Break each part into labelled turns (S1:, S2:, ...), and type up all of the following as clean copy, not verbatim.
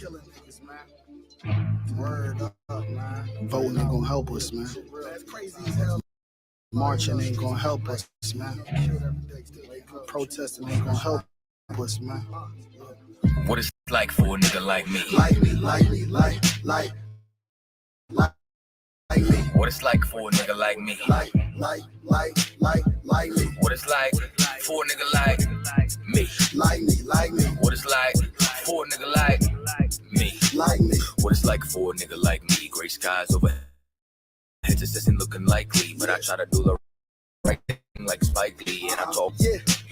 S1: niggas, man. Word up, man. Voting ain't gonna help us, man. That's crazy as hell. Marching ain't gonna help us, man. Protesting ain't gonna help us, man.
S2: What it's like for a nigga like me.
S1: Like me.
S2: What it's like for a nigga like me.
S1: Like me.
S2: What it's like for a nigga like me.
S1: Like me.
S2: What it's like for a nigga like me.
S1: Like me.
S2: What it's like for a nigga like me. Gray skies overhead. It just isn't looking likely, but I try to do the right thing like Spike Lee, and I talk.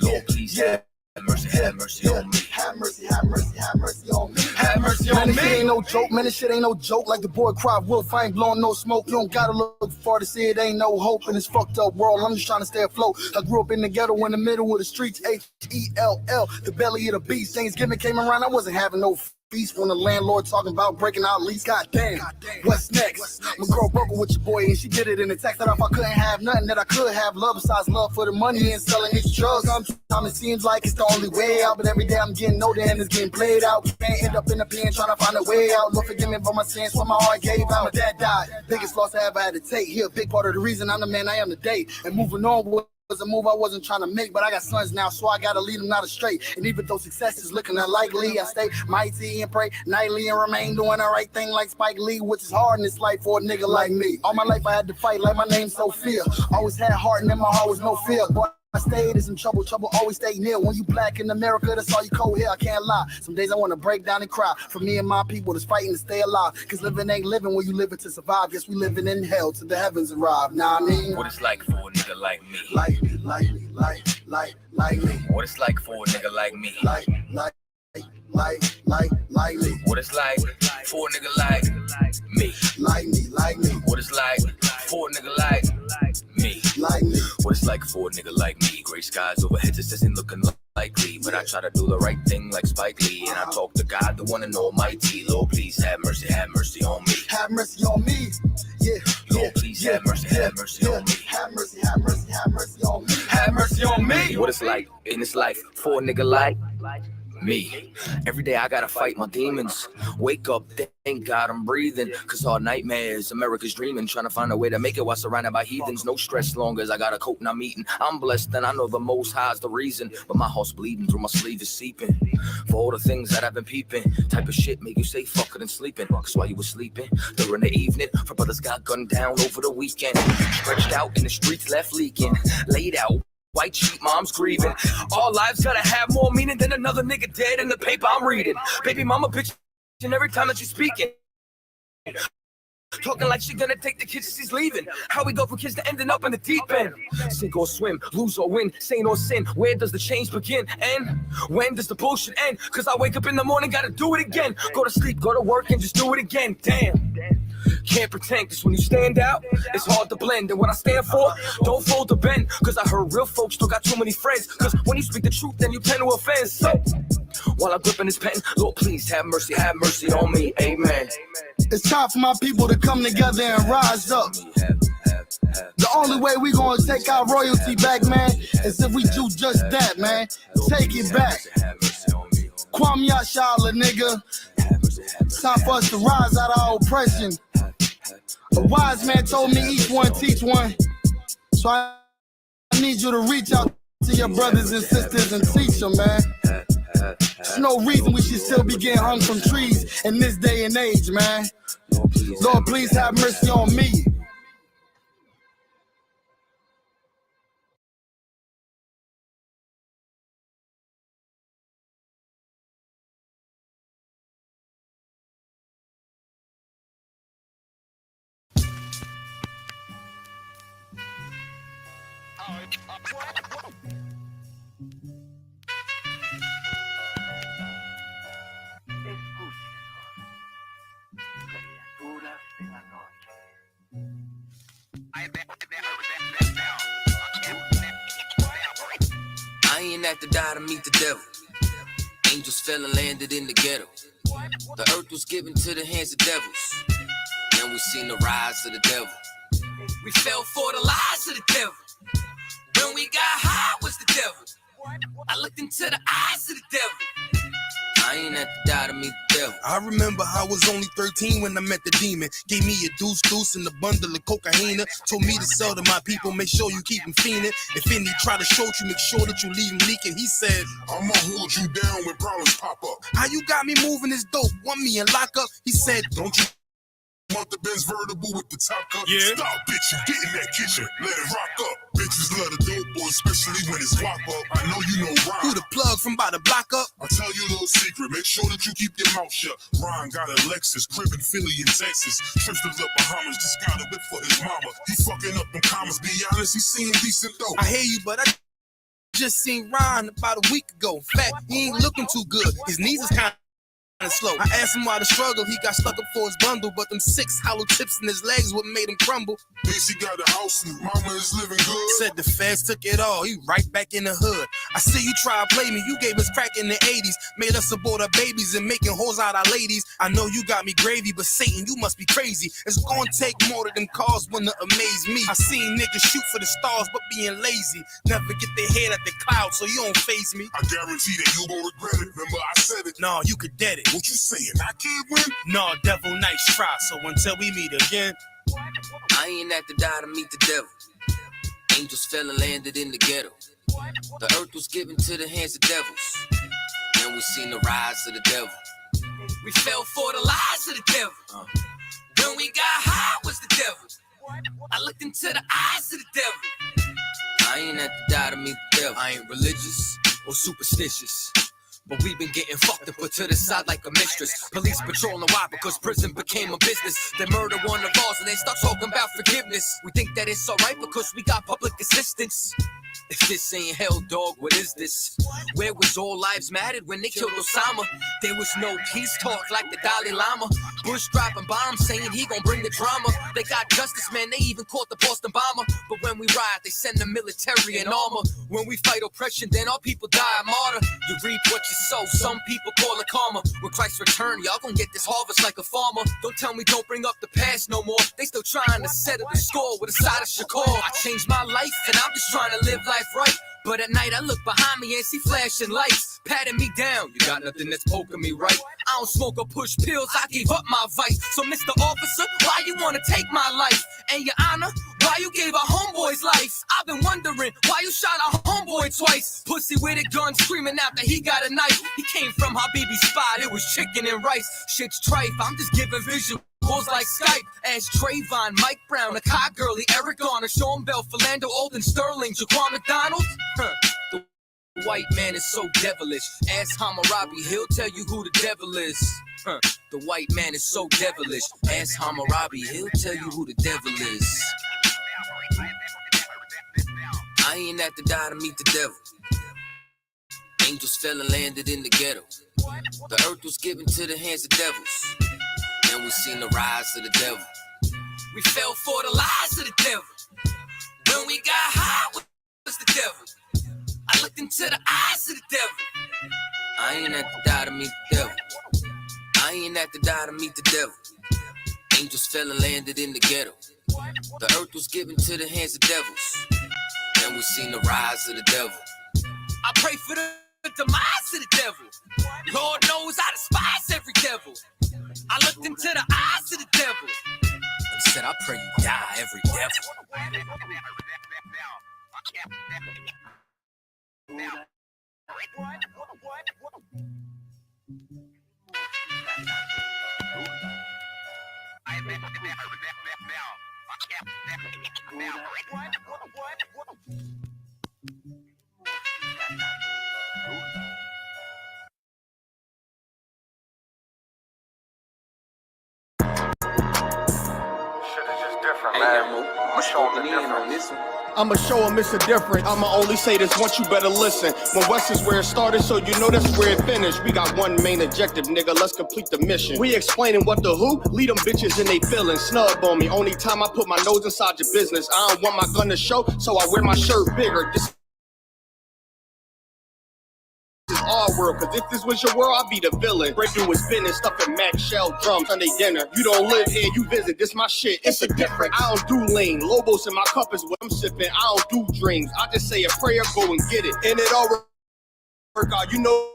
S2: Lord, please have mercy on me.
S1: Have mercy on me.
S2: Have mercy on
S1: Man, this
S2: me.
S1: shit ain't no joke, man. This shit ain't no joke. Like the boy cried wolf, I ain't blowing no smoke. You don't gotta look far to see it ain't no hope in this fucked up world. I'm just trying to stay afloat. I grew up in the ghetto in the middle of the streets, H-E-L-L, the belly of the beast. Thanksgiving came around, I wasn't having no feast when the landlord talking about breaking out lease. Goddamn, what's next? My girl broke it with your boy and she did it in a text that if I couldn't have nothing that I could have love besides love for the money and selling these drugs. Sometimes it seems like it's the only way out, but every day I'm getting older and it's getting played out. Can't end up in the pen trying to find a way out. Lord forgive me for my sins when my heart gave out. My dad died, biggest loss I ever had to take. He a big part of the reason I'm the man I am today. And moving on was a move I wasn't trying to make, but I got sons now, so I gotta lead them not astray. And even though success is looking unlikely, I stay mighty and pray nightly and remain doing the right thing like Spike Lee, which is hard in this life for a nigga like me. All my life I had to fight like my name's Sophia. Always had heart and in my heart was no fear. Boy, I stayed in some trouble always stay near. When you black in America, that's all you cold here, I can't lie. Some days I want to break down and cry for me and my people that's fighting to stay alive. Cause living ain't living when you living to survive. Guess we living in hell till the heavens arrive. Nah, I mean,
S2: What it's like for a nigga like me.
S1: like me.
S2: What it's like for a nigga like me.
S1: Like me.
S2: What it's like for a nigga like me.
S1: Like me.
S2: What it's like for a nigga like me.
S1: Like me.
S2: What it's like for a nigga like me. Gray skies overhead just isn't looking likely, but I try to do the right thing like Spike Lee, and I talk to God, the one and almighty. Lord, please have mercy on me.
S1: Have mercy on me.
S2: Lord, please have mercy on me.
S1: Have mercy on me.
S2: Have mercy on me. What it's like in this life for a nigga like me. Every day I gotta fight my demons. Wake up, thank God I'm breathing. Cause all nightmares, America's dreaming. Trying to find a way to make it while surrounded by heathens. No stress long as I got a coat and I'm eating. I'm blessed and I know the most high's the reason. But my heart's bleeding through my sleeve is seeping. For all the things that I've been peeping. Type of shit make you say fuck it and sleeping. Cause while you were sleeping during the evening, for brothers got gunned down over the weekend. Stretched out in the streets left leaking. Laid out. White sheep, mom's grieving. All lives gotta have more meaning than another nigga dead in the paper I'm reading. Baby mama bitch, and every time that you speaking. Talking like she gonna take the kids as she's leaving. How we go from kids to ending up in the deep end. Sink or swim, lose or win, saint or sin. Where does the change begin? And when does the bullshit end? Cause I wake up in the morning, gotta do it again. Go to sleep, go to work, and just do it again. Damn. Can't pretend, cause when you stand out, it's hard to blend. And what I stand for, don't fold or bend. Cause I heard real folks still got too many friends. Cause when you speak the truth, then you tend to offend. So, while I'm gripping this pen, Lord, please have mercy on me. Amen.
S1: It's time for my people to come together and rise up. The only way we gonna take our royalty back, man, is if we do just that, man. Take it back. Kwame Yashala, nigga. It's time for us to rise out of our oppression. A wise man told me each one teach one. So I need you to reach out to your brothers and sisters and teach them, man. There's no reason we should still be getting hung from trees in this day and age, man. Lord, please have mercy on me.
S2: I ain't have to die to meet the devil. Angels fell and landed in the ghetto. The earth was given to the hands of devils. Then we seen the rise of the devil. We fell for the lies of the devil. When we got high was the devil. I looked into the eyes of the devil. I ain't have to die to meet the devil.
S3: I remember I was only 13 when I met the demon. Gave me a deuce and a bundle of cocaine. Told me to sell to my people, make sure you keep them fiending. If any try to short you, make sure that you leave them leaking. He said,
S4: I'ma hold you down when problems pop up.
S3: how you got me moving this dope? Want me in lockup? He said,
S4: Don't you want the Benz vertible with the top cut?
S3: Yeah.
S4: Stop, bitch, you get in that kitchen, let it rock up. Bitches love the dope boy, especially when it's lock up. I know you know Ron.
S3: who the plug from by the block up?
S4: I'll tell you a little secret, make sure that you keep your mouth shut. Ron got a Lexus, crib in Philly and Texas. Trips to the Bahamas, just got a whip for his mama. He fucking up them commas, be honest, he seeing decent though.
S3: I hear you, but I just seen Ron about a week ago. In fact, he ain't looking too good. His knees is kind of slow. I asked him why the struggle. He got stuck up for his bundle, but them 6 hollow tips in his legs what made him crumble.
S4: Thinks he got a house and mama is living good.
S3: Said the feds took it all. He right back in the hood. I see you try to play me. You gave us crack in the 80s. Made us abort our babies and making hoes out our ladies. I know you got me gravy, but Satan, you must be crazy. It's gonna take more than them cars when to amaze me. I seen niggas shoot for the stars, but being lazy. Never get their head at the clouds, so you don't faze me.
S4: I guarantee that you gon' regret it. Remember I said it.
S3: Nah, you could dead it.
S4: What you saying? I can't win?
S3: Nah, devil, nice try. So until we meet again,
S2: I ain't have to die to meet the devil. Angels fell and landed in the ghetto. The earth was given to the hands of devils. Then we seen the rise of the devil. We fell for the lies of the devil. When we got high was the devil. I looked into the eyes of the devil. I ain't have to die to meet the devil. I ain't religious or superstitious, but we've been getting fucked and put to the side like a mistress. Police patrolling why? Because prison became a business. They murder one of ours and they start talking about forgiveness. We think that it's alright because we got public assistance. If this ain't hell, dog, what is this? Where was all lives mattered when they killed Osama? There was no peace talk like the Dalai Lama. Bush dropping bombs saying he gon' bring the drama. They got justice, man, they even caught the Boston bomber. But when we ride, they send the military and armor. When we fight oppression, then our people die a martyr. You reap what you sow, some people call it karma. When Christ return, y'all gon' get this harvest like a farmer. Don't tell me don't bring up the past no more. They still trying to settle the score with a side of Shakur. I changed my life and I'm just trying to live life right. But at night I look behind me and see flashing lights, patting me down. You got nothing that's poking me right. I don't smoke or push pills, I gave up my vice. So Mr. Officer, why you wanna take my life? And your honor, why you gave our homeboy's life? I've been wondering why you shot our homeboy twice. Pussy with a gun screaming out that he got a knife. He came from Habibi's spot, it was chicken and rice. Shit's trife, I'm just giving visual. Like Skype, ask Trayvon, Mike Brown, a Kai Gurley, Eric Garner, Sean Bell, Philando, Olden, Sterling, Jaquan McDonald. The white man is so devilish. Ask Hammurabi, he'll tell you who the devil is. The white man is so devilish. Ask Hammurabi, he'll tell you who the devil is. I ain't have to die to meet the devil. Angels fell and landed in the ghetto. The earth was given to the hands of devils. Then we seen the rise of the devil. We fell for the lies of the devil. When we got high was the devil. I looked into the eyes of the devil. I ain't have to die to meet the devil. I ain't have to die to meet the devil. Angels fell and landed in the ghetto. The earth was given to the hands of devils. Then we seen the rise of the devil. I pray for the demise of the devil. Lord knows I despise every devil. I looked into the eyes of the devil and said, I pray you die, every devil.
S5: I'ma show him it's a different. I'ma only say this once, you better listen. When West is where it started, so you know that's where it finished. We got one main objective, nigga, let's complete the mission. We explaining what the who, lead them bitches in they feelings. Snub on me, only time I put my nose inside your business. I don't want my gun to show, so I wear my shirt bigger. This is our world, cause if this was your world, I'd be the villain. Break through his business, stuffing Mac Shell drums Sunday dinner. You don't live here, you visit, this my shit, it's a different. I don't do lean, Lobos in my cup is what I'm sipping. I don't do dreams, I just say a prayer, go and get it. And it all work out, you know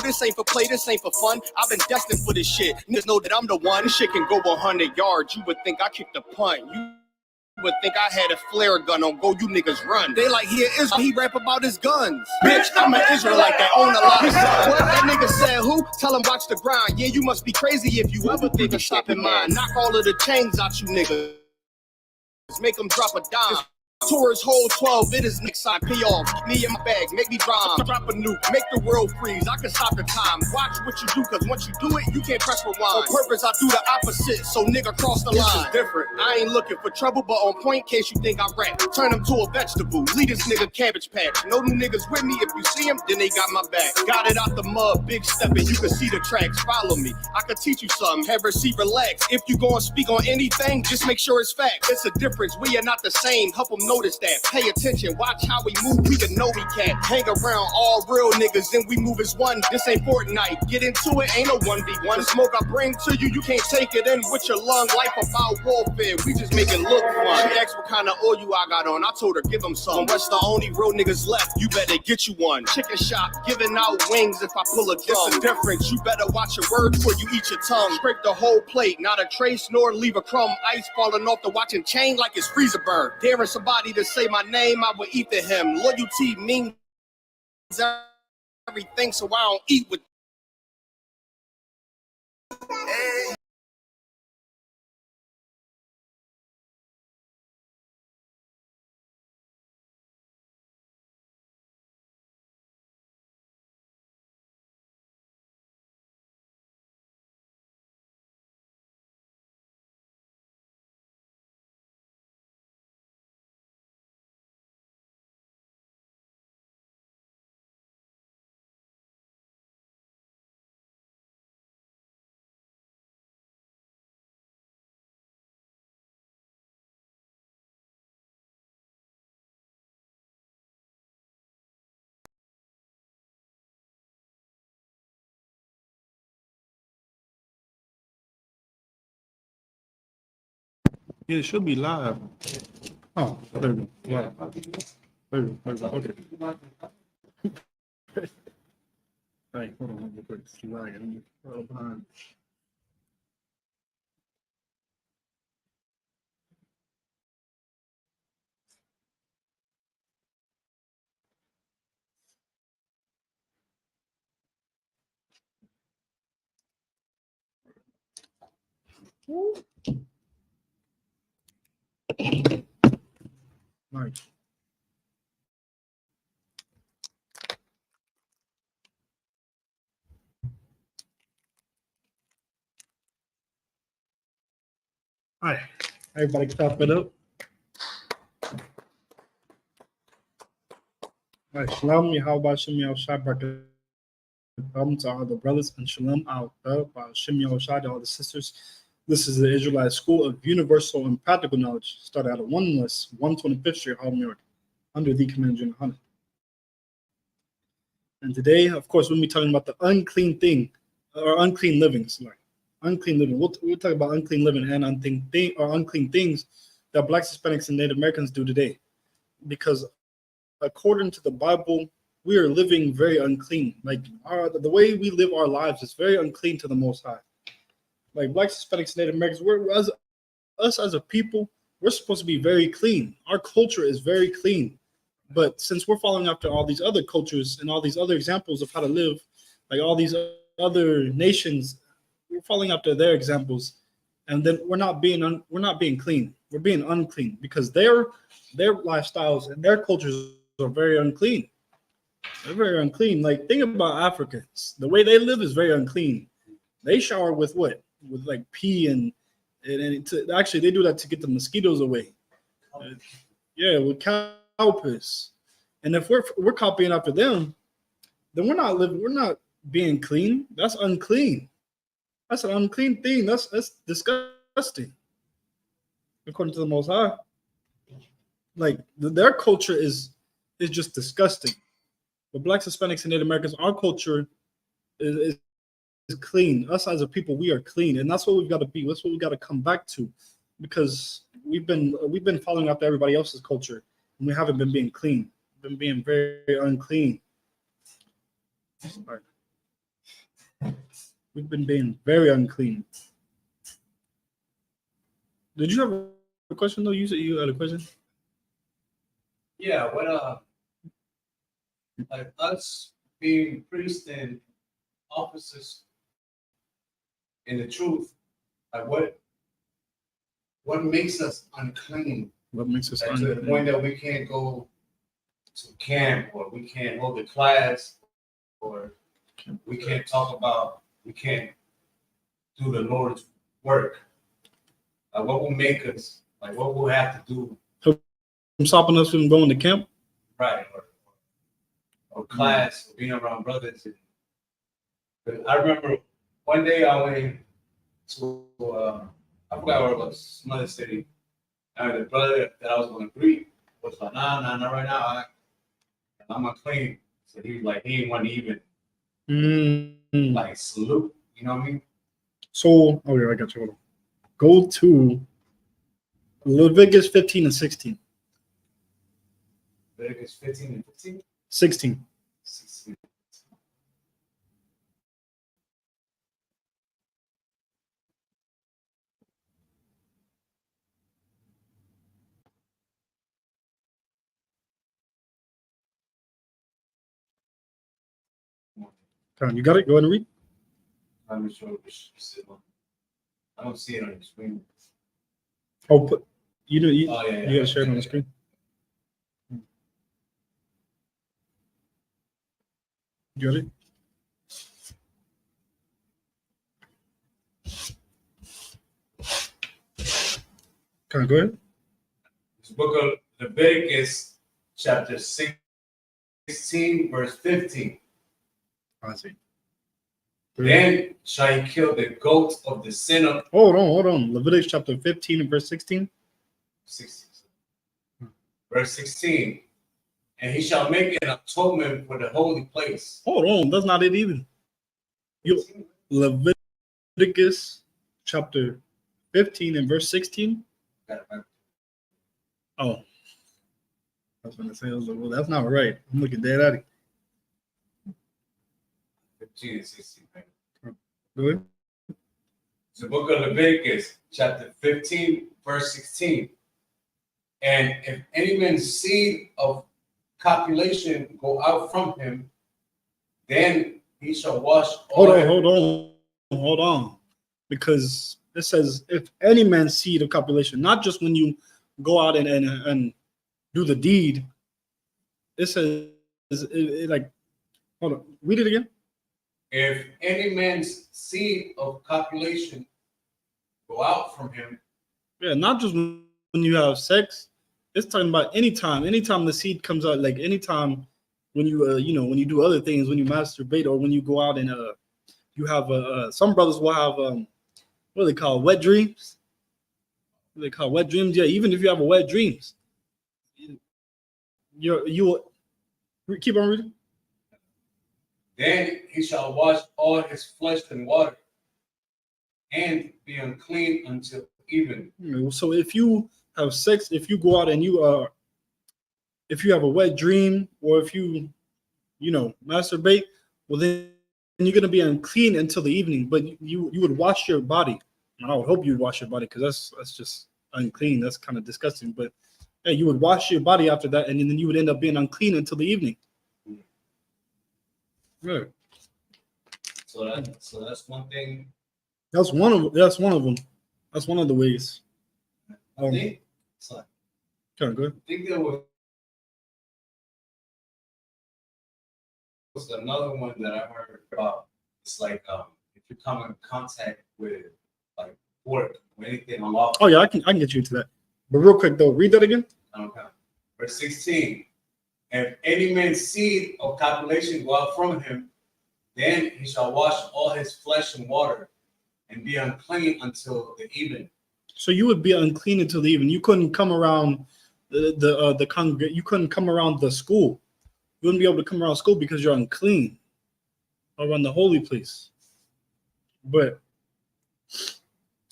S5: this ain't for play, this ain't for fun. I've been destined for this shit. Niggas know that I'm the one. This shit can go 100 yards. You would think I kicked a punt. You would think I had a flare gun on go, you niggas run. They like, here is he rap about his guns. Bitch, I'm an Israelite that own a lot of guns. What that nigga said, who? Tell him watch the grind. Yeah, you must be crazy if you ever think of stopping mine. Knock all of the chains out you niggas. Make them drop a dime. Tourist hole 12, it is next side, pay off. Me in my bag, make me rhyme. Drop a nuke, make the world freeze. I can stop the time. Watch what you do, cause once you do it, you can't press rewind. On purpose, I do the opposite, so nigga cross the line. This is different. I ain't looking for trouble, but on point, case you think I rap. Turn him to a vegetable. Lead this nigga cabbage patch. No new niggas with me. If you see him, then they got my back. Got it out the mud, big stepping. You can see the tracks. Follow me. I can teach you something. Have receive, relax. If you gonna speak on anything, just make sure it's fact. It's a difference. We are not the same. Help them notice that. Pay attention, watch how we move. We can know we can't hang around all real niggas, then we move as one. This ain't Fortnite. Get into it, ain't no 1v1. The smoke I bring to you, you can't take it in with your lung. Life about warfare, we just make it look fun. She asked what kind of oil I got on. I told her, give them some. What's the only real niggas left? You better get you one. Chicken shop, giving out wings if I pull a gun. It's a difference. You better watch your words before you eat your tongue. Scrape the whole plate, not a trace nor leave a crumb. Ice falling off the watching chain like it's freezer burn. Daring somebody to say my name, I would eat to him. Loyalty means everything, so I don't eat with.
S6: Yeah, it should be live. Oh, there we go. Live. There we go. Okay. Hey, hold on real quick. It's lagging. I'm a little behind. Nice. All right, everybody clap it up. All right, Shalom, Yahweh, Shem Yahushua, Barakatuh to all the brothers, and Shalom out there by Shem Yahushua to all the sisters. This is the Israelite School of Universal and Practical Knowledge, started out of 125th Street, Harlem, New York, under the Command General Hunter. And today, of course, we'll be talking about the unclean thing, or unclean living, sorry. Unclean living. We'll talk about unclean living and unclean things that Blacks, Hispanics, and Native Americans do today. Because according to the Bible, we are living very unclean. Like the way we live our lives is very unclean to the Most High. Like Blacks, Hispanics, Native Americans, us as a people, we're supposed to be very clean. Our culture is very clean. But since we're following after all these other cultures and all these other examples of how to live, like all these other nations, we're following after their examples, and then we're not being clean. We're being unclean because their lifestyles and their cultures are very unclean. They're very unclean. Like, think about Africans. The way they live is very unclean. They shower with what? With like pee and actually they do that to get the mosquitoes away. Yeah, with cow piss. And if we're copying after them, then we're not being clean. That's unclean. That's an unclean thing. That's disgusting. According to the Most High. Like their culture is just disgusting. But Blacks, Hispanics, and Native Americans, our culture is clean. Us as a people, we are clean, and that's what we've got to be. That's what we've got to come back to, because we've been following after everybody else's culture, and we haven't been being clean. We've been being very, very unclean. All right. We've been being very unclean. Did you have a question though? You said you had a question.
S7: Yeah, what like us being priests and officers in the truth, like what makes us unclean?
S6: What makes us
S7: Like to the
S6: unclean?
S7: point that we can't go to camp, or we can't hold a class, or we can't we can't do the Lord's work. Like what will make us, like what we'll have to do,
S6: From stopping us from going to camp?
S7: right? Or class, or being around brothers. But I remember one day I went to, I forgot where it was, some other city. And the brother that I was going to greet was like, nah, not right now. I'm unclean. So he was like, he didn't want to even like salute. You know what I mean?
S6: So, oh yeah, I got you. Hold on. Go to Leviticus 15 and 16.
S7: Leviticus 15 and 15?
S6: 16.
S7: 16.
S6: Come on, you got it? Go ahead and read.
S7: I'm not sure which one. I don't see it on the screen.
S6: Oh, put you know you,
S7: Oh, yeah.
S6: you gotta share it on the screen. You got it? Come on, go ahead.
S7: This book of Leviticus, chapter 16, verse 15.
S6: I see.
S7: Then shall he kill the goat of the sin of
S6: Hold on. Leviticus chapter 15 and verse 16.
S7: 16. Verse 16. And he shall make an atonement for the holy place.
S6: Hold on, that's not it either. Leviticus chapter 15 and verse 16. Oh, I was gonna say, well, that's not right. I'm looking dead at it.
S7: 15 and 16.
S6: Go ahead.
S7: The book of Leviticus, chapter 15, verse 16. And if any man's seed of copulation go out from him, then he shall wash.
S6: Hold on. Because it says, if any man's seed of copulation, not just when you go out and do the deed. It says, like, hold on, read it again.
S7: If any man's seed of copulation go out from him.
S6: Yeah, not just when you have sex. It's talking about anytime the seed comes out, like anytime when you when you do other things, when you masturbate, or when you go out and you have some brothers will have what do they call wet dreams? What do they call wet dreams? Yeah, even if you have a wet dreams, you keep on reading.
S7: Then he shall wash all his flesh in water, and be unclean until even.
S6: So if you have sex, if you go out and if you have a wet dream, or if you masturbate, well then you're gonna be unclean until the evening. But you would wash your body. And I would hope you'd wash your body, because that's just unclean. That's kind of disgusting. But hey, you would wash your body after that, and then you would end up being unclean until the evening. Right.
S7: So that's one thing.
S6: That's one of them. That's one of the ways.
S7: I think.
S6: Kind of good.
S7: I think there was another one that I heard about. It's like if you come in contact with like work or anything unlawful.
S6: Oh yeah, I can get you into that. But real quick though, read that again.
S7: Okay. Verse 16. If any man's seed of copulation go out from him, then he shall wash all his flesh in water, and be unclean until the evening.
S6: So you would be unclean until the evening. You couldn't come around the congregation. You couldn't come around the school. You wouldn't be able to come around school because you're unclean around the holy place. But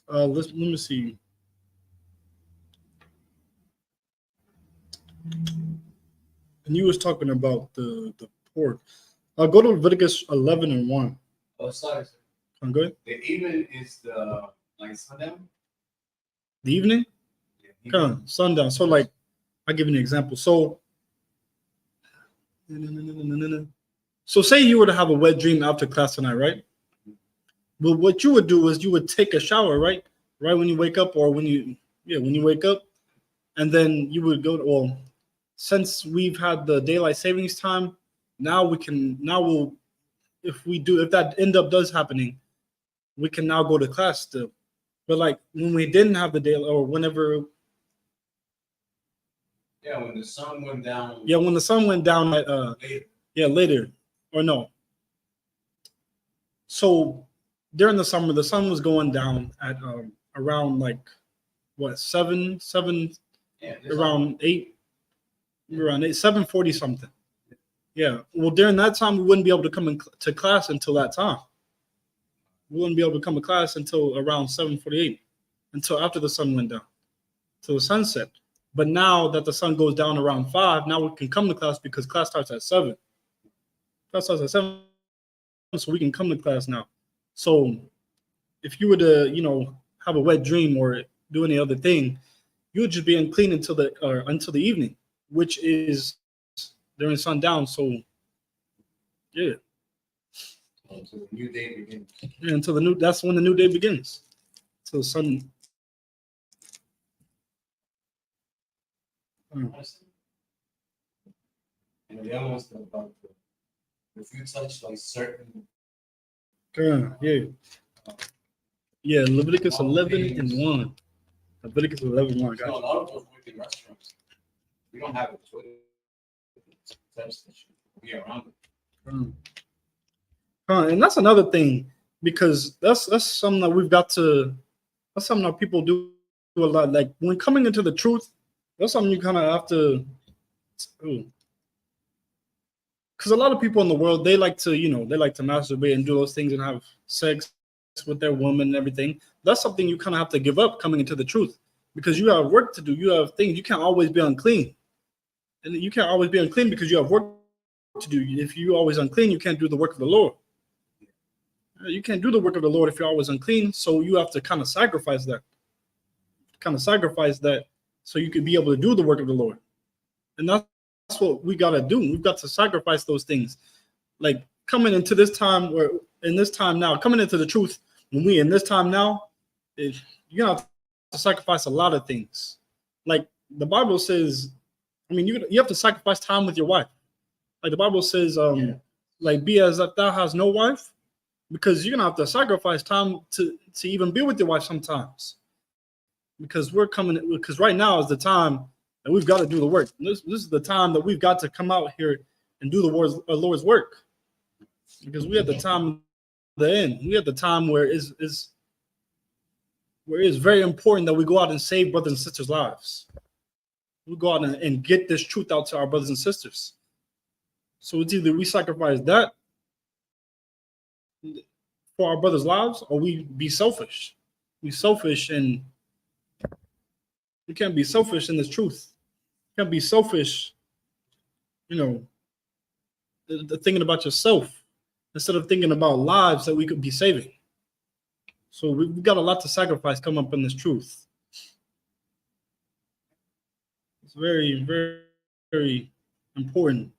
S6: let me see. And you was talking about the pork. I'll go to Leviticus 11 and 1.
S7: Oh, sorry.
S6: I'm good.
S7: The evening is the like sundown.
S6: The evening,
S7: Yeah,
S6: kind of sundown. So like, I'll give you an example. So say you were to have a wet dream after class tonight, right? But what you would do is you would take a shower, right? Right when you wake up, or when you wake up, and then you would go to, well, since we've had the daylight savings time, now we'll if that end up does happening, we can now go to class still. But like when we didn't have the daylight, or whenever,
S7: yeah, when the sun went down.
S6: yeah, when the sun went down at later, or no. So during the summer, the sun was going down at around like what, seven,
S7: Yeah,
S6: around 7:40 something. Yeah. Well, during that time, we wouldn't be able to come to class until that time. We wouldn't be able to come to class until around 7:48, until after the sun went down, till the sunset. But now that the sun goes down around 5, now we can come to class because class starts at 7. Class starts at 7, so we can come to class now. So if you were to, have a wet dream or do any other thing, you would just be unclean until the evening, which is during sundown. So yeah.
S7: Until the new day begins.
S6: Yeah, that's when the new day begins. Till the sun.
S7: And the other one's about if you touch like certain.
S6: Yeah, Leviticus 11:1. Leviticus 11:1.
S7: So a lot of those wicked restaurants, we don't have a toilet. Be around it.
S6: And that's another thing, because that's something that that's something that people do a lot. Like when coming into the truth, that's something you kind of have to. Because a lot of people in the world, they like to masturbate and do those things and have sex with their woman and everything. That's something you kind of have to give up coming into the truth, because you have work to do. You have things. You can't always be unclean, and you can't always be unclean because you have work to do. If you're always unclean, you can't do the work of the Lord. You can't do the work of the Lord if you're always unclean. So you have to kind of sacrifice that. So you can be able to do the work of the Lord. And that's what we got to do. We've got to sacrifice those things. Like coming into this time, coming into the truth, in this time now, you're going to have to sacrifice a lot of things. Like the Bible says, you have to sacrifice time with your wife. Like the Bible says, like be as if thou hast no wife, because you're gonna have to sacrifice time to even be with your wife sometimes. Because right now is the time that we've got to do the work. This is the time that we've got to come out here and do the Lord's work. Because we at the time, the end. We at the time where it's very important that we go out and save brothers and sisters' lives. We go out and get this truth out to our brothers and sisters. So it's either we sacrifice that for our brothers' lives, or we be selfish. We selfish, and we can't be selfish in this truth. You can't be selfish, thinking about yourself instead of thinking about lives that we could be saving. So we've got a lot to sacrifice come up in this truth. It's very, very, very important.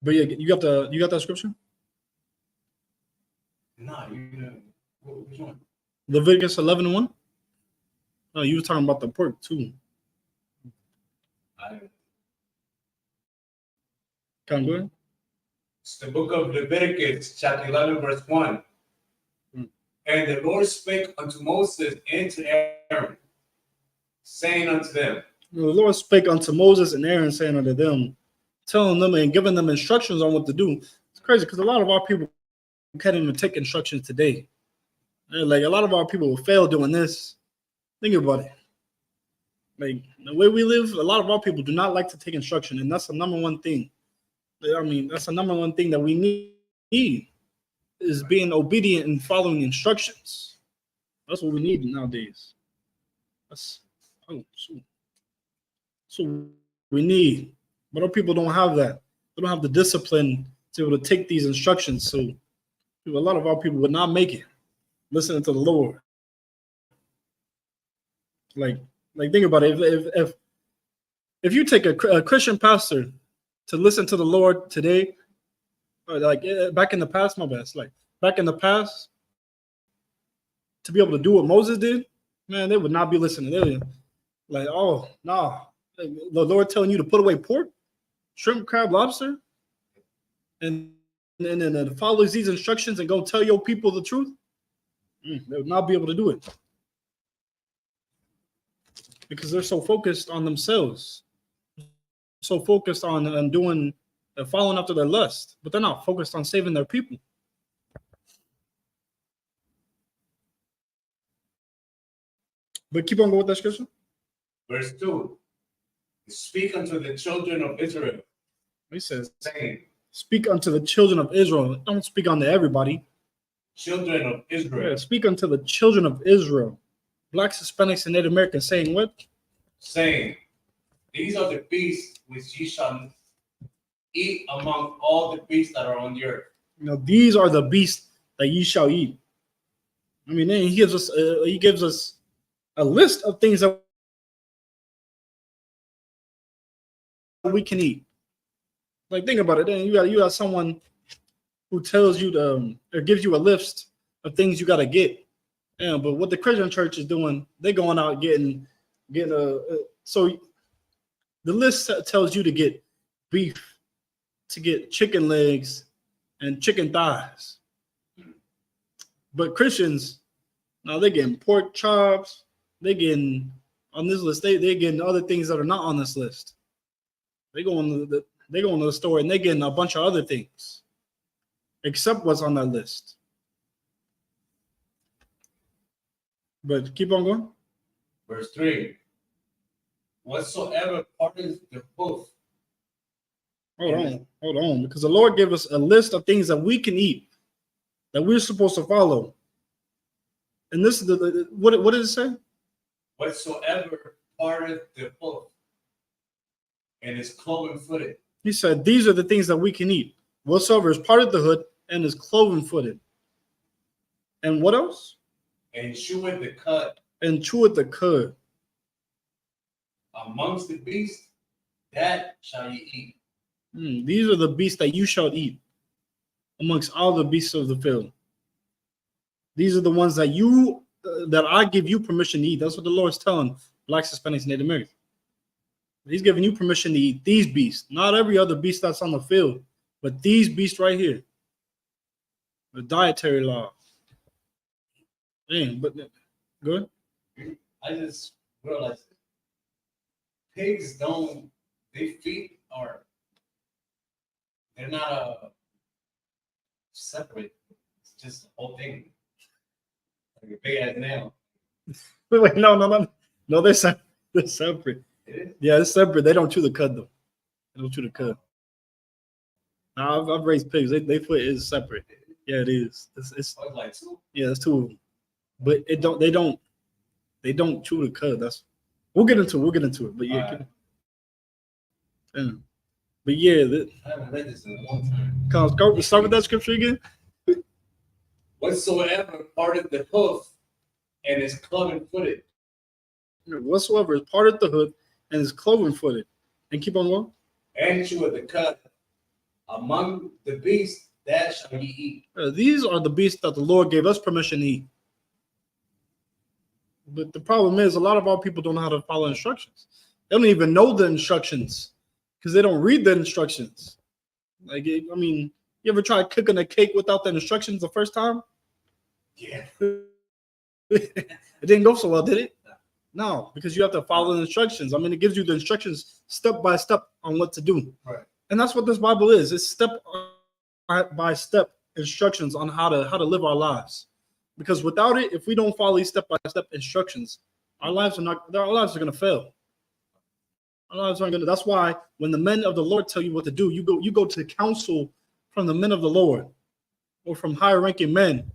S6: But yeah, you got that scripture?
S7: No, which one?
S6: Leviticus 11:1. Oh, you were talking about the pork too. Can go ahead.
S7: It's the book of Leviticus, chapter 11, verse 1. And the Lord spake unto Moses and to Aaron, saying unto them.
S6: The Lord spake unto Moses and Aaron, saying unto them, telling them and giving them instructions on what to do. It's crazy because a lot of our people can't even take instructions today. Like a lot of our people will fail doing this. Think about it. Like the way we live, a lot of our people do not like to take instruction, and that's the number one thing. That's the number one thing that we need is being obedient and following instructions. That's what we need nowadays. So we need. But our people don't have that. They don't have the discipline to be able to take these instructions. So a lot of our people would not make it listening to the Lord. Like think about it. If you take a Christian pastor to listen to the Lord today, or like back in the past, my bad, like back in the past, to be able to do what Moses did, man, they would not be listening. They would like, oh no, the Lord telling you to put away pork, shrimp, crab, lobster, and then follow these instructions and go tell your people the truth. They would not be able to do it because they're so focused on themselves, so focused on doing, following after their lust, but they're not focused on saving their people. But keep on going with that scripture.
S7: Verse 2. Speak unto the children of Israel.
S6: He says,
S7: saying,
S6: speak unto the children of Israel. Don't speak unto everybody.
S7: Children of Israel.
S6: Yeah, speak unto the children of Israel. Blacks, Hispanics, and Native Americans, saying what?
S7: Saying, these are the beasts which ye shall eat among all the beasts that are on the earth.
S6: You know, these are the beasts that ye shall eat. I mean, then he gives us a list of things that we can eat. Like, think about it. Then you got someone who tells you or gives you a list of things you got to get. Yeah, but what the Christian church is doing, they're going out getting so the list tells you to get beef, to get chicken legs and chicken thighs. But Christians, now they're getting pork chops. They're getting on this list. They're getting other things that are not on this list. They go into the store and they're getting a bunch of other things, except what's on that list. But keep on going.
S7: Verse 3. Whatsoever parteth the hoof.
S6: Hold on, because the Lord gave us a list of things that we can eat, that we're supposed to follow. And this is what did it say?
S7: Whatsoever parteth the hoof and is cloven footed.
S6: He said, these are the things that we can eat. Whatsoever is parted the hood and is cloven footed. And what else?
S7: And cheweth the cud.
S6: And cheweth the cud.
S7: Amongst the beasts, that shall ye eat.
S6: These are the beasts that you shall eat amongst all the beasts of the field. These are the ones that that I give you permission to eat. That's what the Lord's telling Blacks, Hispanics, and Native Americans. He's giving you permission to eat these beasts, not every other beast that's on the field, but these beasts right here. The dietary law. Dang, but good.
S7: I just realized pigs their feet they're not separate. It's just the whole thing. Like a big ass nail.
S6: Wait, no, they're separate. Yeah, it's separate. They don't chew the cud though. They don't chew the cud. Now I've raised pigs. They foot is separate. Yeah, it is. It's
S7: like two.
S6: Yeah, it's two of them. But they don't chew the cud. We'll get into it. But yeah, but yeah,
S7: I haven't read this in a long time.
S6: Start with that scripture again.
S7: Whatsoever parted the hoof and is cloven footed.
S6: Whatsoever is parted the hood and is cloven footed. And keep on going.
S7: And cheweth the cud among the beasts, that shall ye eat.
S6: These are the beasts that the Lord gave us permission to eat. But the problem is, a lot of our people don't know how to follow instructions. They don't even know the instructions because they don't read the instructions. Like, I mean, you ever tried cooking a cake without the instructions the first time?
S7: Yeah.
S6: It didn't go so well, did it? No, because you have to follow the instructions. I mean, it gives you the instructions step by step on what to do.
S7: Right.
S6: And that's what this Bible is. It's step by step instructions on how to live our lives. Because without it, if we don't follow these step by step instructions, our lives are going to fail. Our lives aren't going to. That's why when the men of the Lord tell you what to do, you go to counsel from the men of the Lord or from higher ranking men.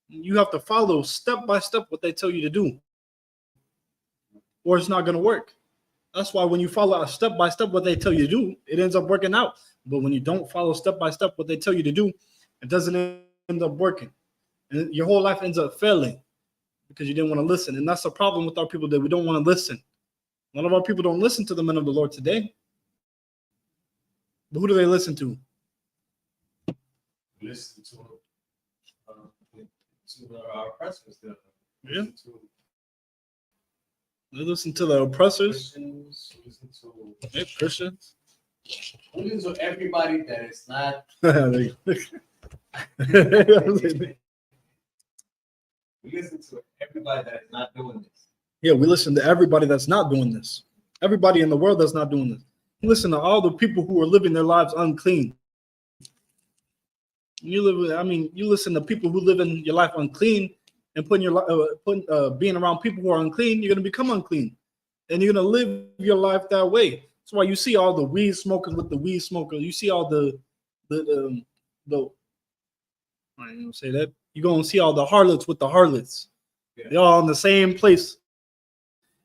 S6: You have to follow step by step what they tell you to do, or it's not going to work. That's why when you follow step by step what they tell you to do, it ends up working out. But when you don't follow step by step what they tell you to do, it doesn't end up working. And your whole life ends up failing because you didn't want to listen. And that's the problem with our people, that we don't want to listen. A lot of our people don't listen to the men of the Lord today. But who do they listen to?
S7: Listen to our oppressors.
S6: Yeah. They listen to the oppressors.
S7: Christians, listen to
S6: Yeah, Christians.
S7: we listen to everybody that is not.
S6: They-
S7: We listen to everybody that is not doing this.
S6: Yeah, we listen to everybody that's not doing this. Everybody in the world that's not doing this. We listen to all the people who are living their lives unclean. You listen to people who live in your life unclean and being around people who are unclean, you're going to become unclean. And you're going to live your life that way. That's why you see all the weed smokers with the weed smokers. You see all the I ain't gonna say that. You're going to see all the harlots with the harlots.
S7: Yeah.
S6: They're all in the same place,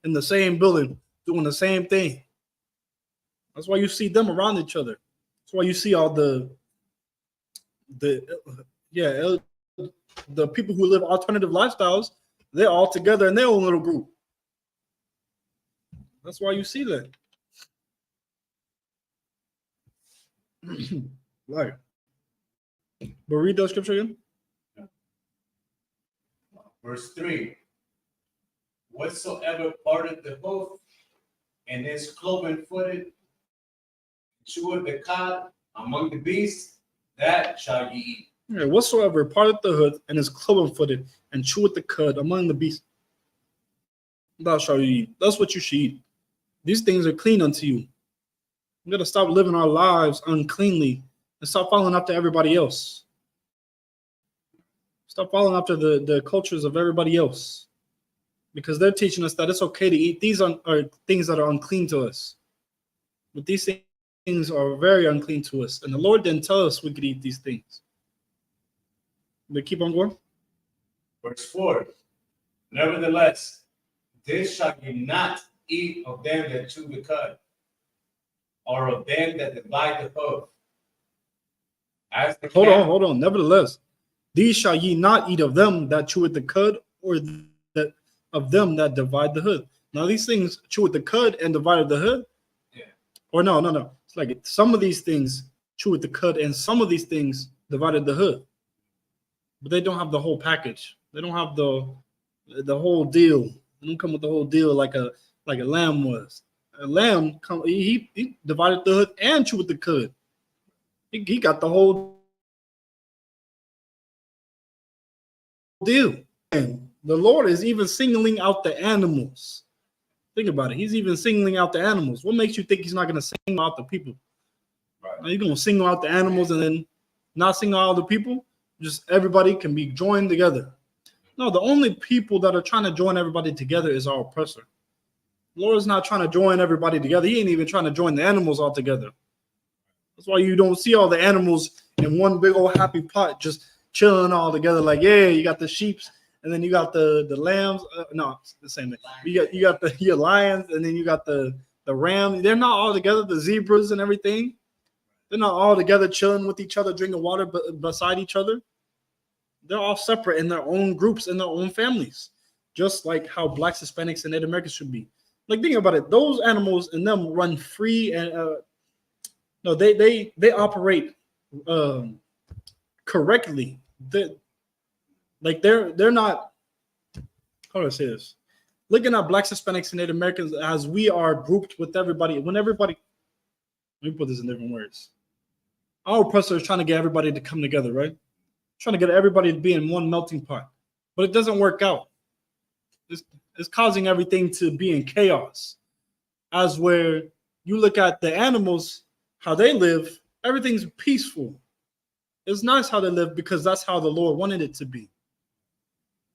S6: in the same building, doing the same thing. That's why you see them around each other. That's why you see all the people who live alternative lifestyles. They're all together in their own little group. That's why you see that. Right. But read that scripture again.
S7: Verse 3. Whatsoever parted the hoof and is cloven-footed, cheweth the cud among the beasts, that shall ye eat.
S6: Yeah, whatsoever parted the hood and is cloven-footed and cheweth the cud among the beasts, thou shalt eat. That's what you should eat. These things are clean unto you. We got to stop living our lives uncleanly and stop following after everybody else. Stop following after the cultures of everybody else, because they're teaching us that it's okay to eat. These are things that are unclean to us. But these things are very unclean to us. And the Lord didn't tell us we could eat these things. But keep on going.
S7: Verse 4. Nevertheless, this shall ye not eat of them that chew the cud, or of them that divide the hoof. As the
S6: Hold on. Nevertheless, these shall ye not eat of them that chew with the cud, or that of them that divide the hood. Now these things chew with the cud and divide the hood.
S7: Yeah.
S6: Or no. It's like some of these things chew with the cud and some of these things divided the hood. But they don't have the whole package. They don't have the whole deal. They don't come with the whole deal like a lamb was. A lamb he divided the hood and chewed with the cud. He got the whole deal. And the Lord is even singling out the animals. Think about it. He's even singling out the animals. What makes you think he's not going to single out the people?
S7: Right.
S6: Are you going to single out the animals and then not single out the people? Just everybody can be joined together. No, the only people that are trying to join everybody together is our oppressor. The Lord is not trying to join everybody together. He ain't even trying to join the animals all together. That's why you don't see all the animals in one big old happy pot just chilling all together. Like, yeah, you got the sheeps, and then you got the lambs. No, it's the same thing. You got your lions, and then you got the rams. They're not all together. The zebras and everything. They're not all together chilling with each other, drinking water beside each other. They're all separate in their own groups, in their own families, just like how blacks, Hispanics, and Native Americans should be. Like, think about it. Those animals and them run free, and they operate correctly. They're not. How do I say this? Looking at blacks, Hispanics, and Native Americans as we are grouped with everybody. Let me put this in different words. Our oppressor is trying to get everybody to come together, right? Trying to get everybody to be in one melting pot, but it doesn't work out. It's causing everything to be in chaos. As where you look at the animals, how they live, everything's peaceful. It's nice how they live because that's how the Lord wanted it to be.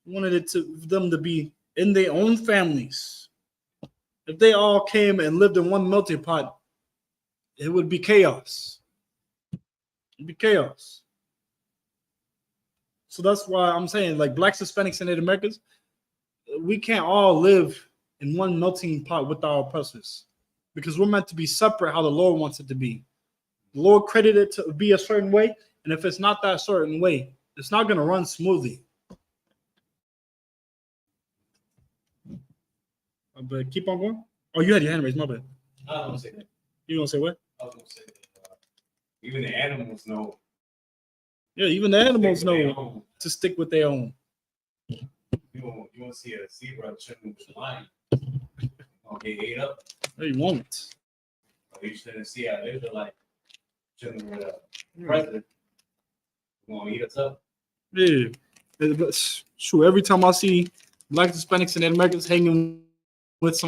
S6: He wanted them to be in their own families. If they all came and lived in one melting pot, it would be chaos. It'd be chaos. So that's why I'm saying, like, blacks, Hispanics, and Native Americans, we can't all live in one melting pot with our oppressors, because we're meant to be separate how the Lord wants it to be. The Lord created it to be a certain way, and if it's not that certain way, it's not going to run smoothly. But keep on going. Oh, you had your hand raised. My bad.
S7: I don't say that.
S6: You gonna say what?
S7: I was gonna say that. Even the animals know.
S6: Yeah, even the animals
S7: Stick with their
S6: know
S7: own.
S6: to stick with their own.
S7: You won't see a zebra chilling with a lion. Gonna get ate up.
S6: No, you won't.
S7: Or you shouldn't see how they're like chilling with a president. Gonna eat us up.
S6: Yeah. But shoot, every time I see Black Hispanics and Native Americans hanging with